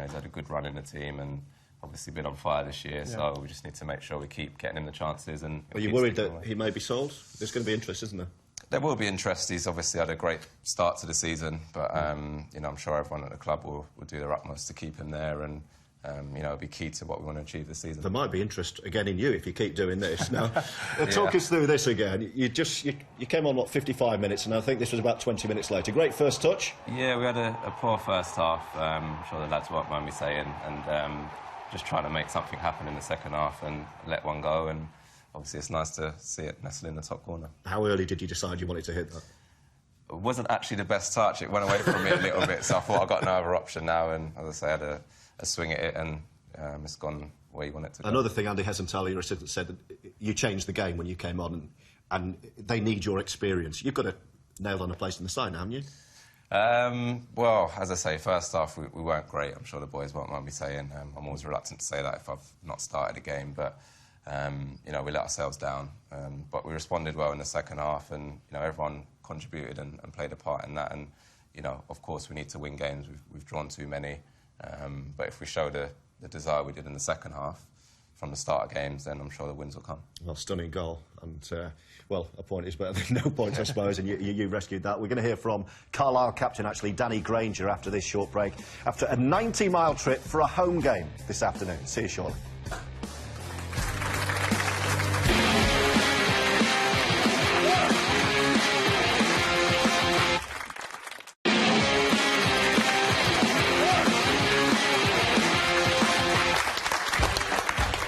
he's had a good run in the team and obviously been on fire this year. So we just need to make sure we keep getting him the chances. And are you worried that he may be sold? There's going to be interest, isn't there? There will be interest. He's obviously had a great start to the season, but I'm sure everyone at the club will do their utmost to keep him there, and it'll be key to what we want to achieve this season. There might be interest again in you if you keep doing this. Now, talk us through this again. You came on 55 minutes, and I think this was about 20 minutes later. Great first touch. Yeah, we had a poor first half. I'm sure the lads won't mind me saying, and just trying to make something happen in the second half and let one go. And obviously, it's nice to see it nestle in the top corner. How early did you decide you wanted to hit that? It wasn't actually the best touch. It went away from me a little bit, so I thought I've got no other option now. And as I say, I had a swing at it, and it's gone where you want it to go. Another thing, Andy Hessenthaler, your assistant, said that you changed the game when you came on, and they need your experience. You've got a nailed on a place in the side now, haven't you? Well, as I say, first half we weren't great. I'm sure the boys won't mind me saying. I'm always reluctant to say that if I've not started a game, but we let ourselves down. But we responded well in the second half, and everyone contributed and played a part in that. And of course, we need to win games. We've drawn too many. But if we show the desire we did in the second half from the start of games, then I'm sure the wins will come. Well, stunning goal, and a point is better than no point, I suppose, and you rescued that. We're going to hear from Carlisle captain, actually, Danny Granger, after this short break, after a 90-mile trip for a home game this afternoon. See you shortly.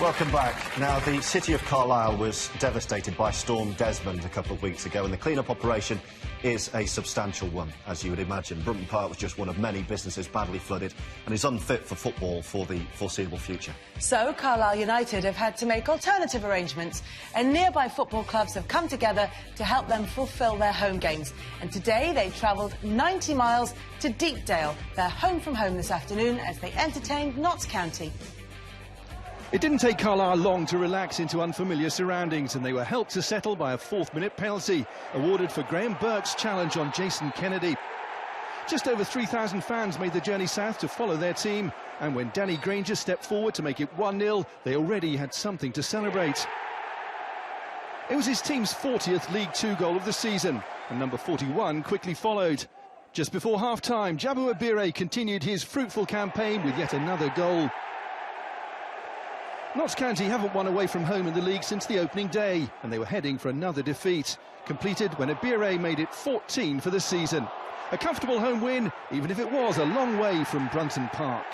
Welcome back. Now, the city of Carlisle was devastated by Storm Desmond a couple of weeks ago, and the clean-up operation is a substantial one, as you would imagine. Brunton Park was just one of many businesses badly flooded and is unfit for football for the foreseeable future. So, Carlisle United have had to make alternative arrangements, and nearby football clubs have come together to help them fulfil their home games. And today they travelled 90 miles to Deepdale, their home from home this afternoon, as they entertained Notts County. It didn't take Carlisle long to relax into unfamiliar surroundings, and they were helped to settle by a 4th-minute penalty awarded for Graham Burke's challenge on Jason Kennedy. Just over 3,000 fans made the journey south to follow their team, and when Danny Granger stepped forward to make it 1-0, they already had something to celebrate. It was his team's 40th League Two goal of the season, and number 41 quickly followed. Just before half-time, Jabu Abire continued his fruitful campaign with yet another goal. Notts County haven't won away from home in the league since the opening day, and they were heading for another defeat, completed when Abire made it 14 for the season. A comfortable home win, even if it was a long way from Brunton Park.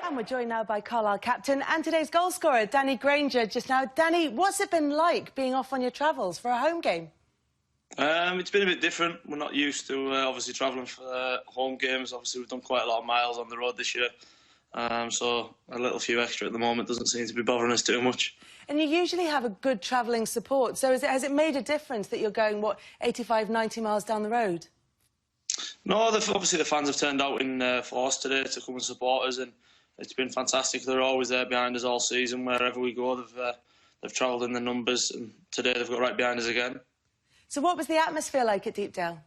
And we're joined now by Carlisle captain and today's goal scorer, Danny Granger, just now. Danny, what's it been like being off on your travels for a home game? It's been a bit different. We're not used to obviously travelling for home games. Obviously, we've done quite a lot of miles on the road this year. So a little few extra at the moment doesn't seem to be bothering us too much. And you usually have a good travelling support, so has it made a difference that you're going, what, 85, 90 miles down the road? No, obviously the fans have turned out in force today to come and support us, and it's been fantastic. They're always there behind us all season. Wherever we go, they've travelled in the numbers, and today they've got right behind us again. So what was the atmosphere like at Deepdale?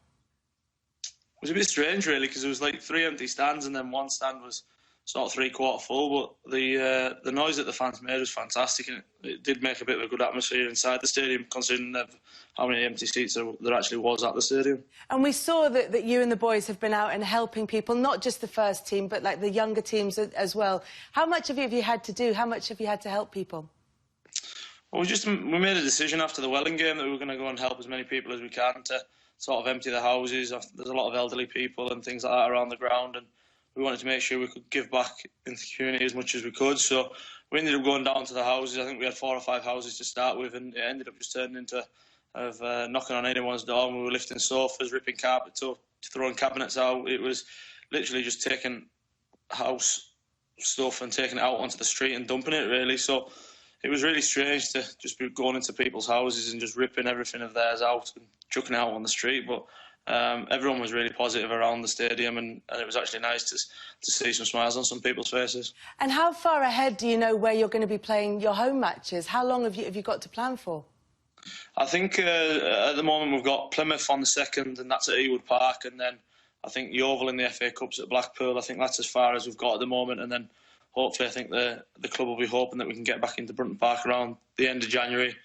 It was a bit strange, really, because there was like 3 empty stands, and then one stand was sort of 3/4 full, but the noise that the fans made was fantastic, and it did make a bit of a good atmosphere inside the stadium, considering how many empty seats there actually was at the stadium. And we saw that you and the boys have been out and helping people, not just the first team, but like the younger teams as well. How much have you had to do? How much have you had to help people? Well, we made a decision after the Welling game that we were going to go and help as many people as we can to sort of empty the houses. There's a lot of elderly people and things like that around the ground, and we wanted to make sure we could give back in the community as much as we could. So we ended up going down to the houses. I think we had 4 or 5 houses to start with, and it ended up just turning into knocking on anyone's door. And we were lifting sofas, ripping carpets up, throwing cabinets out. It was literally just taking house stuff and taking it out onto the street and dumping it, really. So it was really strange to just be going into people's houses and just ripping everything of theirs out and chucking it out on the street. But everyone was really positive around the stadium, and it was actually nice to see some smiles on some people's faces. And how far ahead do you know where you're going to be playing your home matches? How long have you got to plan for? I think at the moment we've got Plymouth on the 2nd, and that's at Ewood Park, and then I think Yeovil in the FA Cup's at Blackpool. I think that's as far as we've got at the moment, and then hopefully I think the club will be hoping that we can get back into Brunton Park around the end of January.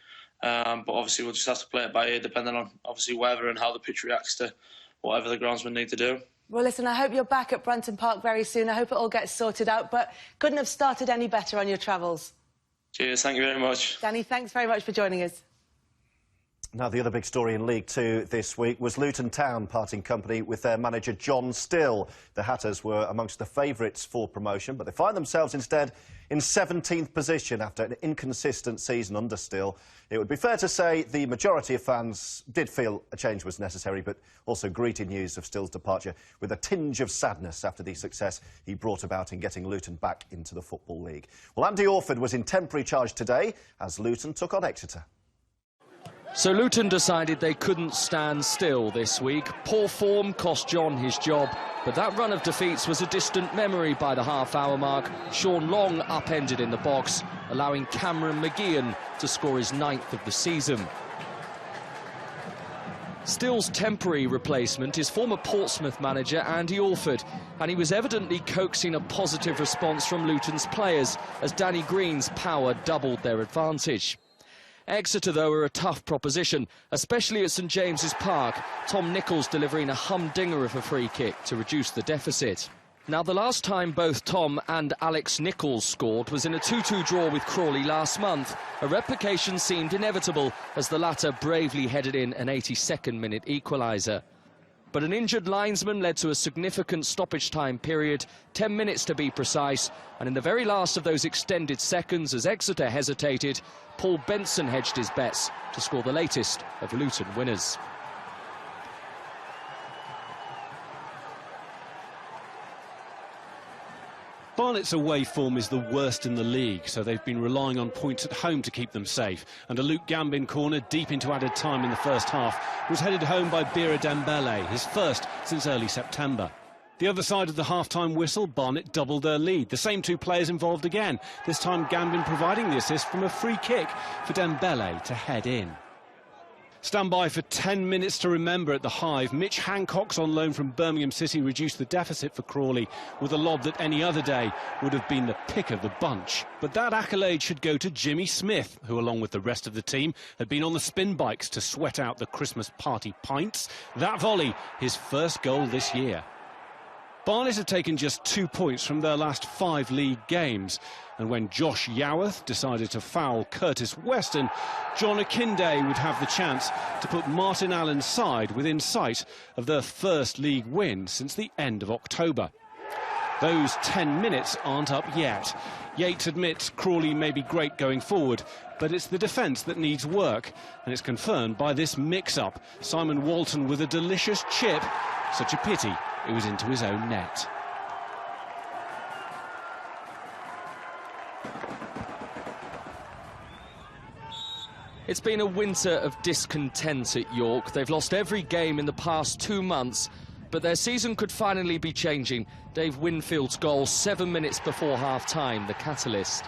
But obviously we'll just have to play it by ear, depending on obviously weather and how the pitch reacts to whatever the groundsmen need to do. Well, listen, I hope you're back at Brunton Park very soon. I hope it all gets sorted out, but couldn't have started any better on your travels. Cheers, thank you very much. Danny, thanks very much for joining us. Now, the other big story in League Two this week was Luton Town parting company with their manager John Still. The Hatters were amongst the favourites for promotion, but they find themselves instead in 17th position after an inconsistent season under Still. It would be fair to say the majority of fans did feel a change was necessary, but also greeted news of Still's departure with a tinge of sadness after the success he brought about in getting Luton back into the Football League. Well, Andy Orford was in temporary charge today as Luton took on Exeter. So Luton decided they couldn't stand still this week. Poor form cost John his job, but that run of defeats was a distant memory by the half-hour mark. Sean Long upended in the box, allowing Cameron McGeehan to score his 9th of the season. Still's temporary replacement is former Portsmouth manager Andy Orford, and he was evidently coaxing a positive response from Luton's players as Danny Green's power doubled their advantage. Exeter, though, are a tough proposition, especially at St James's Park, Tom Nichols delivering a humdinger of a free kick to reduce the deficit. Now, the last time both Tom and Alex Nichols scored was in a 2-2 draw with Crawley last month. A replication seemed inevitable as the latter bravely headed in an 82nd-minute equaliser. But an injured linesman led to a significant stoppage time period, 10 minutes to be precise, and in the very last of those extended seconds, as Exeter hesitated, Paul Benson hedged his bets to score the latest of Luton winners. Barnet's away form is the worst in the league, so they've been relying on points at home to keep them safe. And a Luke Gambin corner deep into added time in the first half was headed home by Bira Dembele, his first since early September. The other side of the half-time whistle, Barnet doubled their lead. The same two players involved again, this time Gambin providing the assist from a free kick for Dembele to head in. Stand by for 10 minutes to remember at the Hive. Mitch Hancock's on loan from Birmingham City reduced the deficit for Crawley with a lob that any other day would have been the pick of the bunch. But that accolade should go to Jimmy Smith, who along with the rest of the team had been on the spin bikes to sweat out the Christmas party pints. That volley, his first goal this year. Barnet have taken just 2 points from their last 5 league games. And when Josh Yoworth decided to foul Curtis Weston, John Akinde would have the chance to put Martin Allen's side within sight of their first league win since the end of October. Those 10 minutes aren't up yet. Yates admits Crawley may be great going forward, but it's the defence that needs work, and it's confirmed by this mix-up. Simon Walton with a delicious chip. Such a pity it was into his own net. It's been a winter of discontent at York. They've lost every game in the past 2 months, but their season could finally be changing. Dave Winfield's goal 7 minutes before half-time, the catalyst.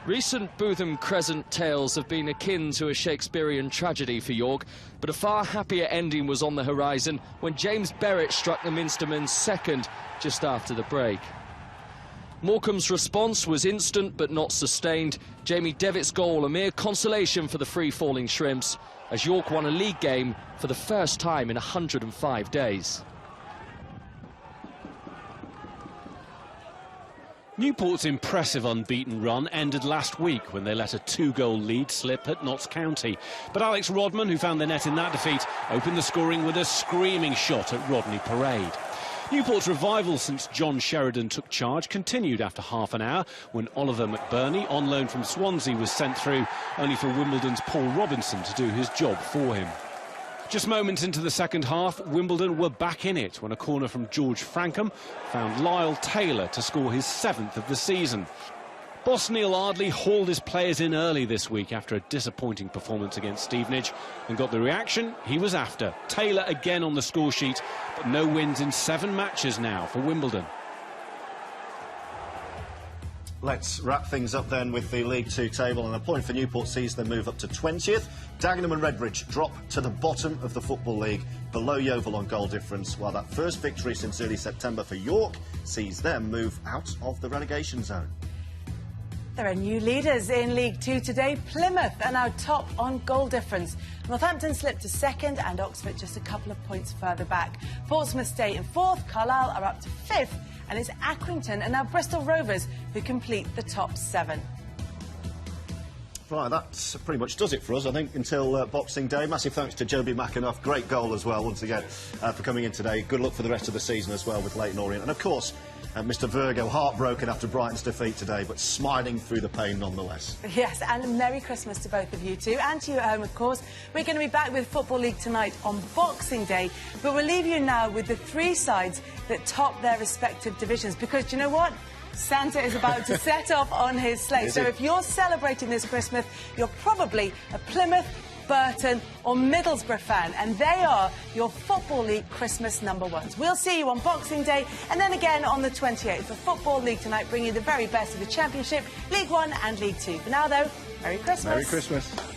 Recent Bootham Crescent tales have been akin to a Shakespearean tragedy for York, but a far happier ending was on the horizon when James Berrett struck the Minsterman's second just after the break. Morecambe's response was instant but not sustained. Jamie Devitt's goal a mere consolation for the free-falling Shrimps as York won a league game for the first time in 105 days. Newport's impressive unbeaten run ended last week when they let a 2-goal lead slip at Notts County. But Alex Rodman, who found the net in that defeat, opened the scoring with a screaming shot at Rodney Parade. Newport's revival since John Sheridan took charge continued after half an hour when Oliver McBurney, on loan from Swansea, was sent through, only for Wimbledon's Paul Robinson to do his job for him. Just moments into the second half, Wimbledon were back in it when a corner from George Frankham found Lyle Taylor to score his 7th of the season. Boss Neil Ardley hauled his players in early this week after a disappointing performance against Stevenage and got the reaction he was after. Taylor again on the score sheet, but no wins in 7 matches now for Wimbledon. Let's wrap things up then with the League Two table, and a point for Newport sees them move up to 20th. Dagenham and Redbridge drop to the bottom of the Football League, below Yeovil on goal difference, while that first victory since early September for York sees them move out of the relegation zone. There are new leaders in League Two today. Plymouth are now top on goal difference. Northampton slipped to 2nd and Oxford just a couple of points further back. Portsmouth stay in 4th, Carlisle are up to 5th, and it's Accrington and now Bristol Rovers who complete the top 7. Right, that pretty much does it for us, I think, until Boxing Day. Massive thanks to Joby McAnuff. Great goal as well, once again, for coming in today. Good luck for the rest of the season as well with Leyton Orient. And, of course, Mr Virgo, heartbroken after Brighton's defeat today, but smiling through the pain nonetheless. Yes, and Merry Christmas to both of you too, and to you at home, of course. We're going to be back with Football League tonight on Boxing Day, but we'll leave you now with the 3 sides that top their respective divisions, because do you know what? Santa is about to set off on his sleigh. So if you're celebrating this Christmas, you're probably a Plymouth, Burton or Middlesbrough fan, and they are your Football League Christmas #1s. We'll see you on Boxing Day and then again on the 28th for Football League tonight, bringing you the very best of the Championship, League 1 and League 2. For now, though, Merry Christmas. Merry Christmas.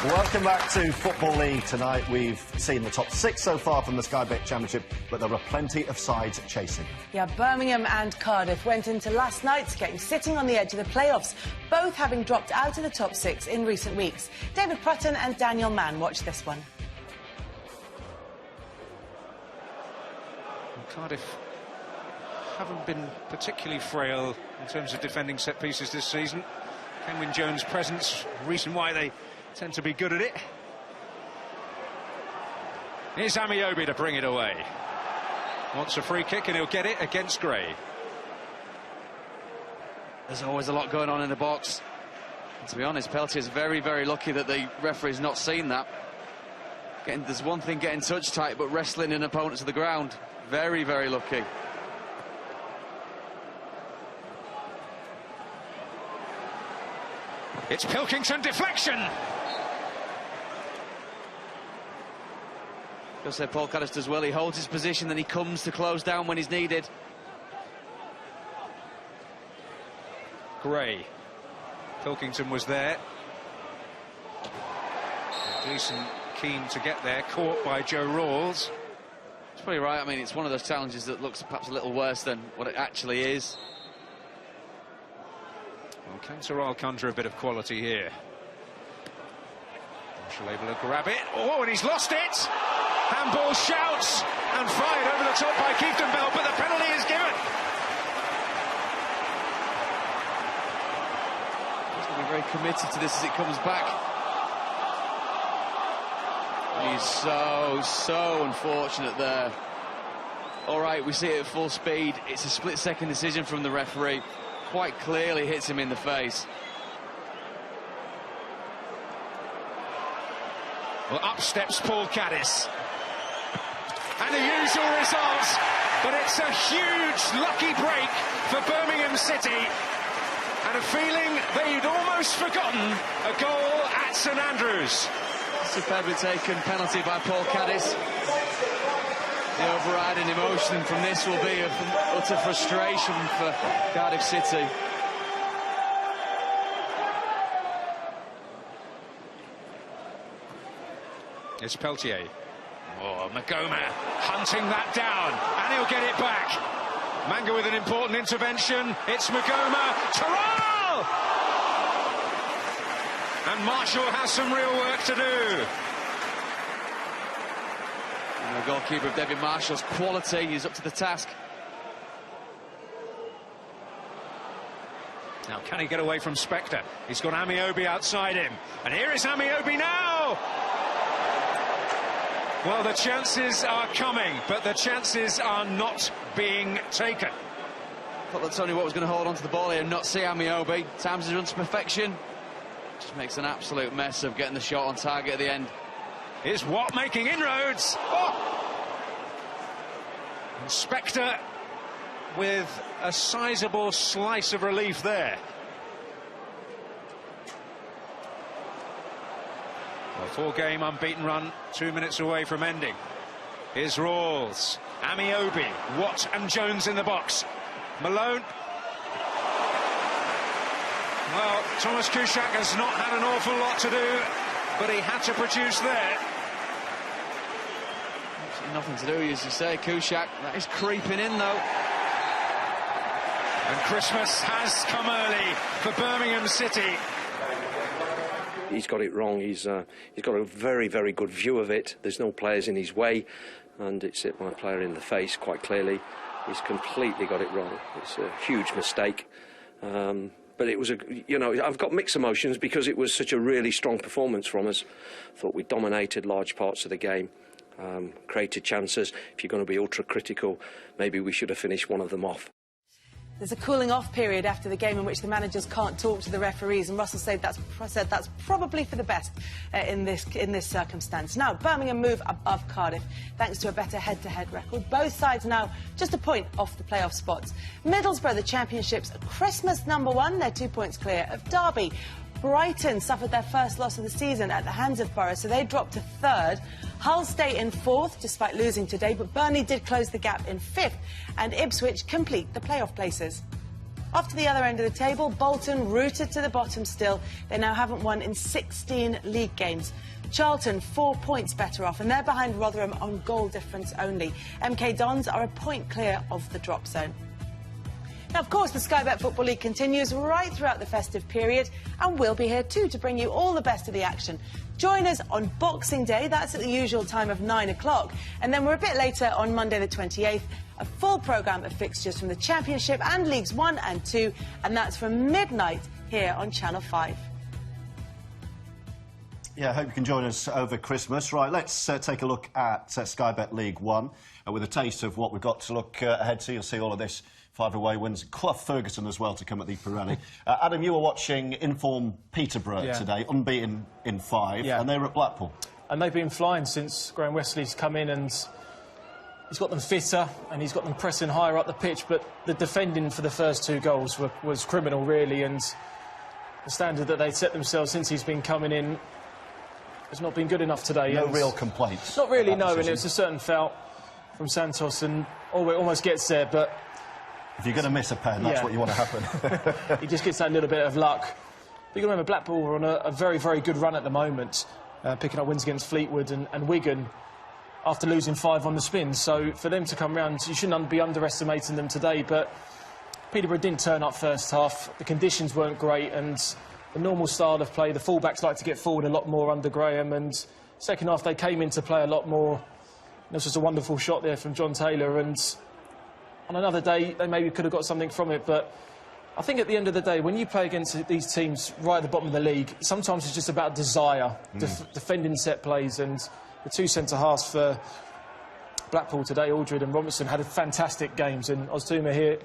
Welcome back to Football League tonight. We've seen the top 6 so far from the Sky Bet Championship, but there are plenty of sides chasing. Yeah, Birmingham and Cardiff went into last night's game sitting on the edge of the playoffs, both having dropped out of the top 6 in recent weeks. David Prutton and Daniel Mann watched this one. Cardiff haven't been particularly frail in terms of defending set pieces this season. Kenwyn Jones' presence, reason why they tend to be good at it. Here's Amiobi to bring it away. Wants a free kick and he'll get it against Gray. There's always a lot going on in the box. And to be honest, Peltier's very, very lucky that the referee's not seen that. There's one thing getting touch tight, but wrestling an opponent to the ground. Very, very lucky. It's Pilkington, deflection! Jose Paul Caddis does well. He holds his position, then he comes to close down when he's needed. Gray. Pilkington was there. Decent, keen to get there, caught by Joe Rawls. It's probably right. I mean, it's one of those challenges that looks perhaps a little worse than what it actually is. Well, Cantorral conjure a bit of quality here. Marshall able to grab it. Oh, and he's lost it! Handball shouts and fired over the top by Kieftenbeld, but the penalty is given. He's going to be very committed to this as it comes back. He's so unfortunate there. All right, we see it at full speed. It's a split-second decision from the referee. Quite clearly hits him in the face. Well, up steps Paul Caddis. And the usual result, but it's a huge lucky break for Birmingham City. And a feeling they'd almost forgotten a goal at St Andrews. Superbly taken penalty by Paul Caddis. The overriding emotion from this will be of utter frustration for Cardiff City. It's Peltier. Oh, Magoma hunting that down, and he'll get it back. Manga with an important intervention. It's Magoma. Terrell! And Marshall has some real work to do. And the goalkeeper of David Marshall's quality, he's up to the task. Now, can he get away from Spector? He's got Amiobi outside him. And here is Amiobi now! Well, the chances are coming, but the chances are not being taken. Thought that Tony Watt was going to hold on to the ball here and not see Amiobi. Times his run to perfection. Just makes an absolute mess of getting the shot on target at the end. Here's Watt making inroads. Oh! And Spector with a sizable slice of relief there. A four-game unbeaten run, 2 minutes away from ending. Here's Rawls, Amiobi, Watt and Jones in the box. Malone. Well, Thomas Kuszczak has not had an awful lot to do, but he had to produce there. Nothing to do, as you say, Kuszczak. That is creeping in, though. And Christmas has come early for Birmingham City. He's got it wrong. He's got a very, very good view of it. There's no players in his way, and it's hit my player in the face quite clearly. He's completely got it wrong. It's a huge mistake. But it was I've got mixed emotions because it was such a really strong performance from us. Thought we dominated large parts of the game, created chances. If you're going to be ultra critical, maybe we should have finished one of them off. There's a cooling-off period after the game in which the managers can't talk to the referees, and Russell said that's probably for the best in this circumstance. Now, Birmingham move above Cardiff thanks to a better head-to-head record. Both sides now just a point off the playoff spots. Middlesbrough, the Championship's Christmas #1, they're 2 points clear of Derby. Brighton suffered their first loss of the season at the hands of Borough, so they dropped to third. Hull stay in fourth, despite losing today, but Burnley did close the gap in fifth, and Ipswich complete the playoff places. Off to the other end of the table, Bolton rooted to the bottom still. They now haven't won in 16 league games. Charlton 4 points better off, and they're behind Rotherham on goal difference only. MK Dons are a point clear of the drop zone. Now, of course, the Sky Bet Football League continues right throughout the festive period, and we'll be here too to bring you all the best of the action. Join us on Boxing Day, that's at the usual time of 9 o'clock, and then we're a bit later on Monday the 28th, a full programme of fixtures from the Championship and Leagues 1 and 2, and that's from midnight here on Channel 5. Yeah, I hope you can join us over Christmas. Right, let's take a look at Sky Bet League One with a taste of what we've got to look ahead to. You'll see all of this 5 away wins. Clough Ferguson as well to come at the Pirelli. Adam, you were watching Inform Peterborough today, unbeaten in 5, and they were at Blackpool. And they've been flying since Graham Wesley's come in, and he's got them fitter and he's got them pressing higher up the pitch, but the defending for the first 2 goals was criminal, really, and the standard that they'd set themselves since he's been coming in has not been good enough today. No real complaints. Not really, no, and it was a certain foul from Santos, and it almost gets there, but... If you're going to miss a pen, that's what you want to happen. He just gets that little bit of luck. But you can remember, Blackpool are on a very, very good run at the moment, picking up wins against Fleetwood and Wigan after losing 5 on the spin. So for them to come round, you shouldn't be underestimating them today, but Peterborough didn't turn up first half. The conditions weren't great, and the normal style of play, the full-backs like to get forward a lot more under Graham, and second half they came into play a lot more. This was a wonderful shot there from John Taylor, and on another day they maybe could have got something from it, but I think at the end of the day, when you play against these teams right at the bottom of the league, sometimes it's just about desire, defending set plays, and the 2 centre-halves for Blackpool today, Aldred and Robertson, had fantastic games, and Oztumer here,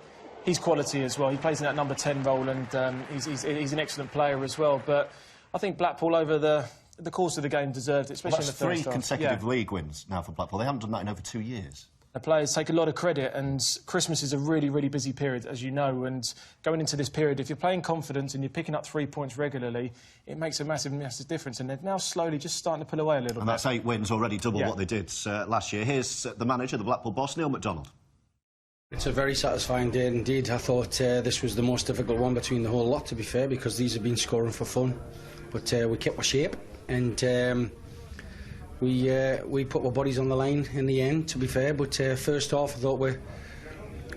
he's quality as well. He plays in that number 10 role, and he's an excellent player as well. But I think Blackpool, over the course of the game, deserved it, especially in the first half. 3 consecutive league wins now for Blackpool. They haven't done that in over 2 years. The players take a lot of credit, and Christmas is a really, really busy period, as you know, and going into this period, if you're playing confidence and you're picking up 3 points regularly, it makes a massive, massive difference, and they're now slowly just starting to pull away a little bit. And that's 8 wins, already double what they did last year. Here's the manager, the Blackpool boss, Neil MacDonald. It's a very satisfying day indeed. I thought this was the most difficult one between the whole lot, to be fair, because these have been scoring for fun, but we kept our shape, and we put our bodies on the line in the end, to be fair, but first half I thought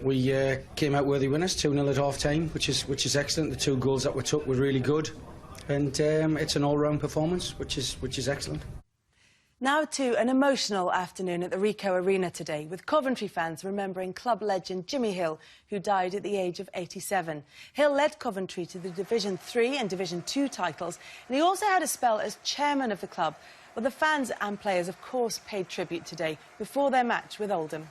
we came out worthy winners, 2-0 at half time, which is excellent. The 2 goals that we took were really good, and it's an all-round performance, which is excellent. Now to an emotional afternoon at the Ricoh Arena today, with Coventry fans remembering club legend Jimmy Hill, who died at the age of 87. Hill led Coventry to the Division 3 and Division 2 titles, and he also had a spell as chairman of the club. Well, the fans and players, of course, paid tribute today before their match with Oldham.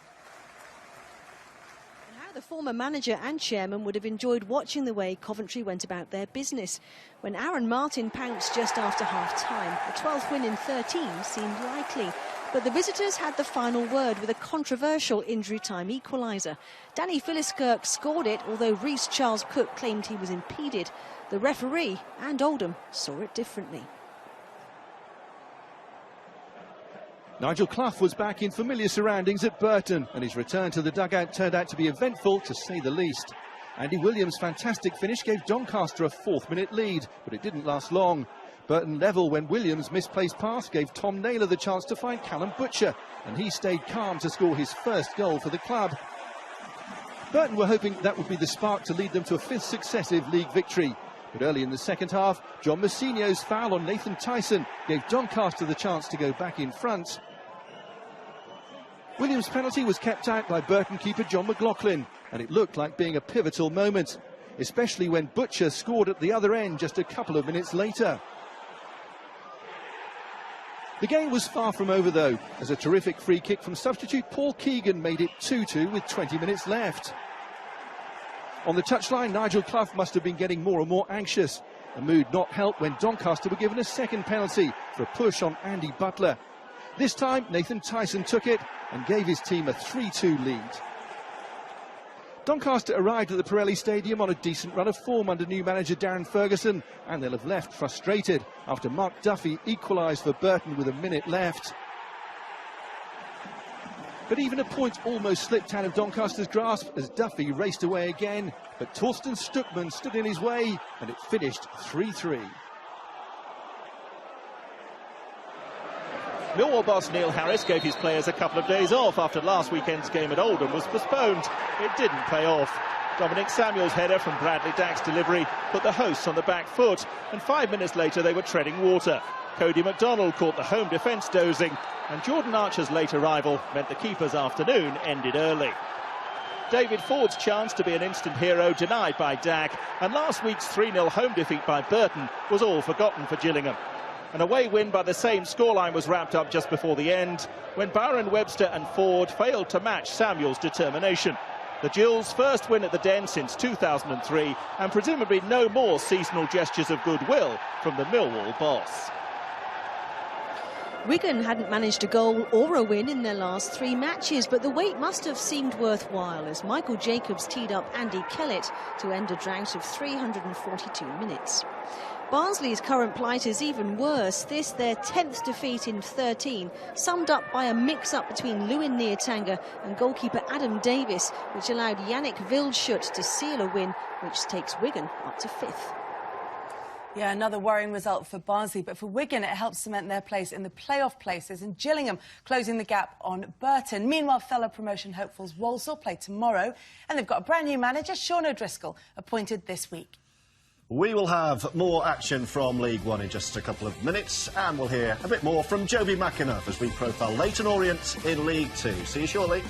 How the former manager and chairman would have enjoyed watching the way Coventry went about their business. When Aaron Martin pounced just after half-time, a 12th win in 13 seemed likely. But the visitors had the final word with a controversial injury-time equaliser. Danny Philliskirk scored it, although Reece Charles Cook claimed he was impeded. The referee and Oldham saw it differently. Nigel Clough was back in familiar surroundings at Burton, and his return to the dugout turned out to be eventful, to say the least. Andy Williams' fantastic finish gave Doncaster a 4th-minute lead, but it didn't last long. Burton level when Williams' misplaced pass gave Tom Naylor the chance to find Callum Butcher, and he stayed calm to score his first goal for the club. Burton were hoping that would be the spark to lead them to a 5th successive league victory. But early in the second half, John Mousinho's foul on Nathan Tyson gave Doncaster the chance to go back in front. Williams' penalty was kept out by Burton keeper John McLaughlin, and it looked like being a pivotal moment, especially when Butcher scored at the other end just a couple of minutes later. The game was far from over, though, as a terrific free kick from substitute Paul Keegan made it 2-2 with 20 minutes left. On the touchline, Nigel Clough must have been getting more and more anxious. A mood not helped when Doncaster were given a second penalty for a push on Andy Butler. This time, Nathan Tyson took it and gave his team a 3-2 lead. Doncaster arrived at the Pirelli Stadium on a decent run of form under new manager Darren Ferguson, and they'll have left frustrated after Mark Duffy equalised for Burton with a minute left. But even a point almost slipped out of Doncaster's grasp as Duffy raced away again, but Torsten Stuckmann stood in his way, and it finished 3-3. Millwall boss Neil Harris gave his players a couple of days off after last weekend's game at Oldham was postponed. It didn't pay off. Dominic Samuel's header from Bradley Dack's delivery put the hosts on the back foot, and 5 minutes later they were treading water. Cody McDonald caught the home defence dozing, and Jordan Archer's late arrival meant the keeper's afternoon ended early. David Ford's chance to be an instant hero denied by Dack, and last week's 3-0 home defeat by Burton was all forgotten for Gillingham. An away win by the same scoreline was wrapped up just before the end, when Byron, Webster and Ford failed to match Samuel's determination. The Gills' first win at the Den since 2003, and presumably no more seasonal gestures of goodwill from the Millwall boss. Wigan hadn't managed a goal or a win in their last 3 matches, but the wait must have seemed worthwhile as Michael Jacobs teed up Andy Kellett to end a drought of 342 minutes. Barnsley's current plight is even worse. This, their 10th defeat in 13, summed up by a mix-up between Lewin Niatanga and goalkeeper Adam Davis, which allowed Yannick Wildschut to seal a win, which takes Wigan up to 5th. Yeah, another worrying result for Barnsley, but for Wigan it helps cement their place in the playoff places, and Gillingham closing the gap on Burton. Meanwhile, fellow promotion hopefuls Walsall play tomorrow, and they've got a brand new manager, Sean O'Driscoll, appointed this week. We will have more action from League One in just a couple of minutes, and we'll hear a bit more from Joby McAnuff as we profile Leyton Orient in League Two. See you shortly.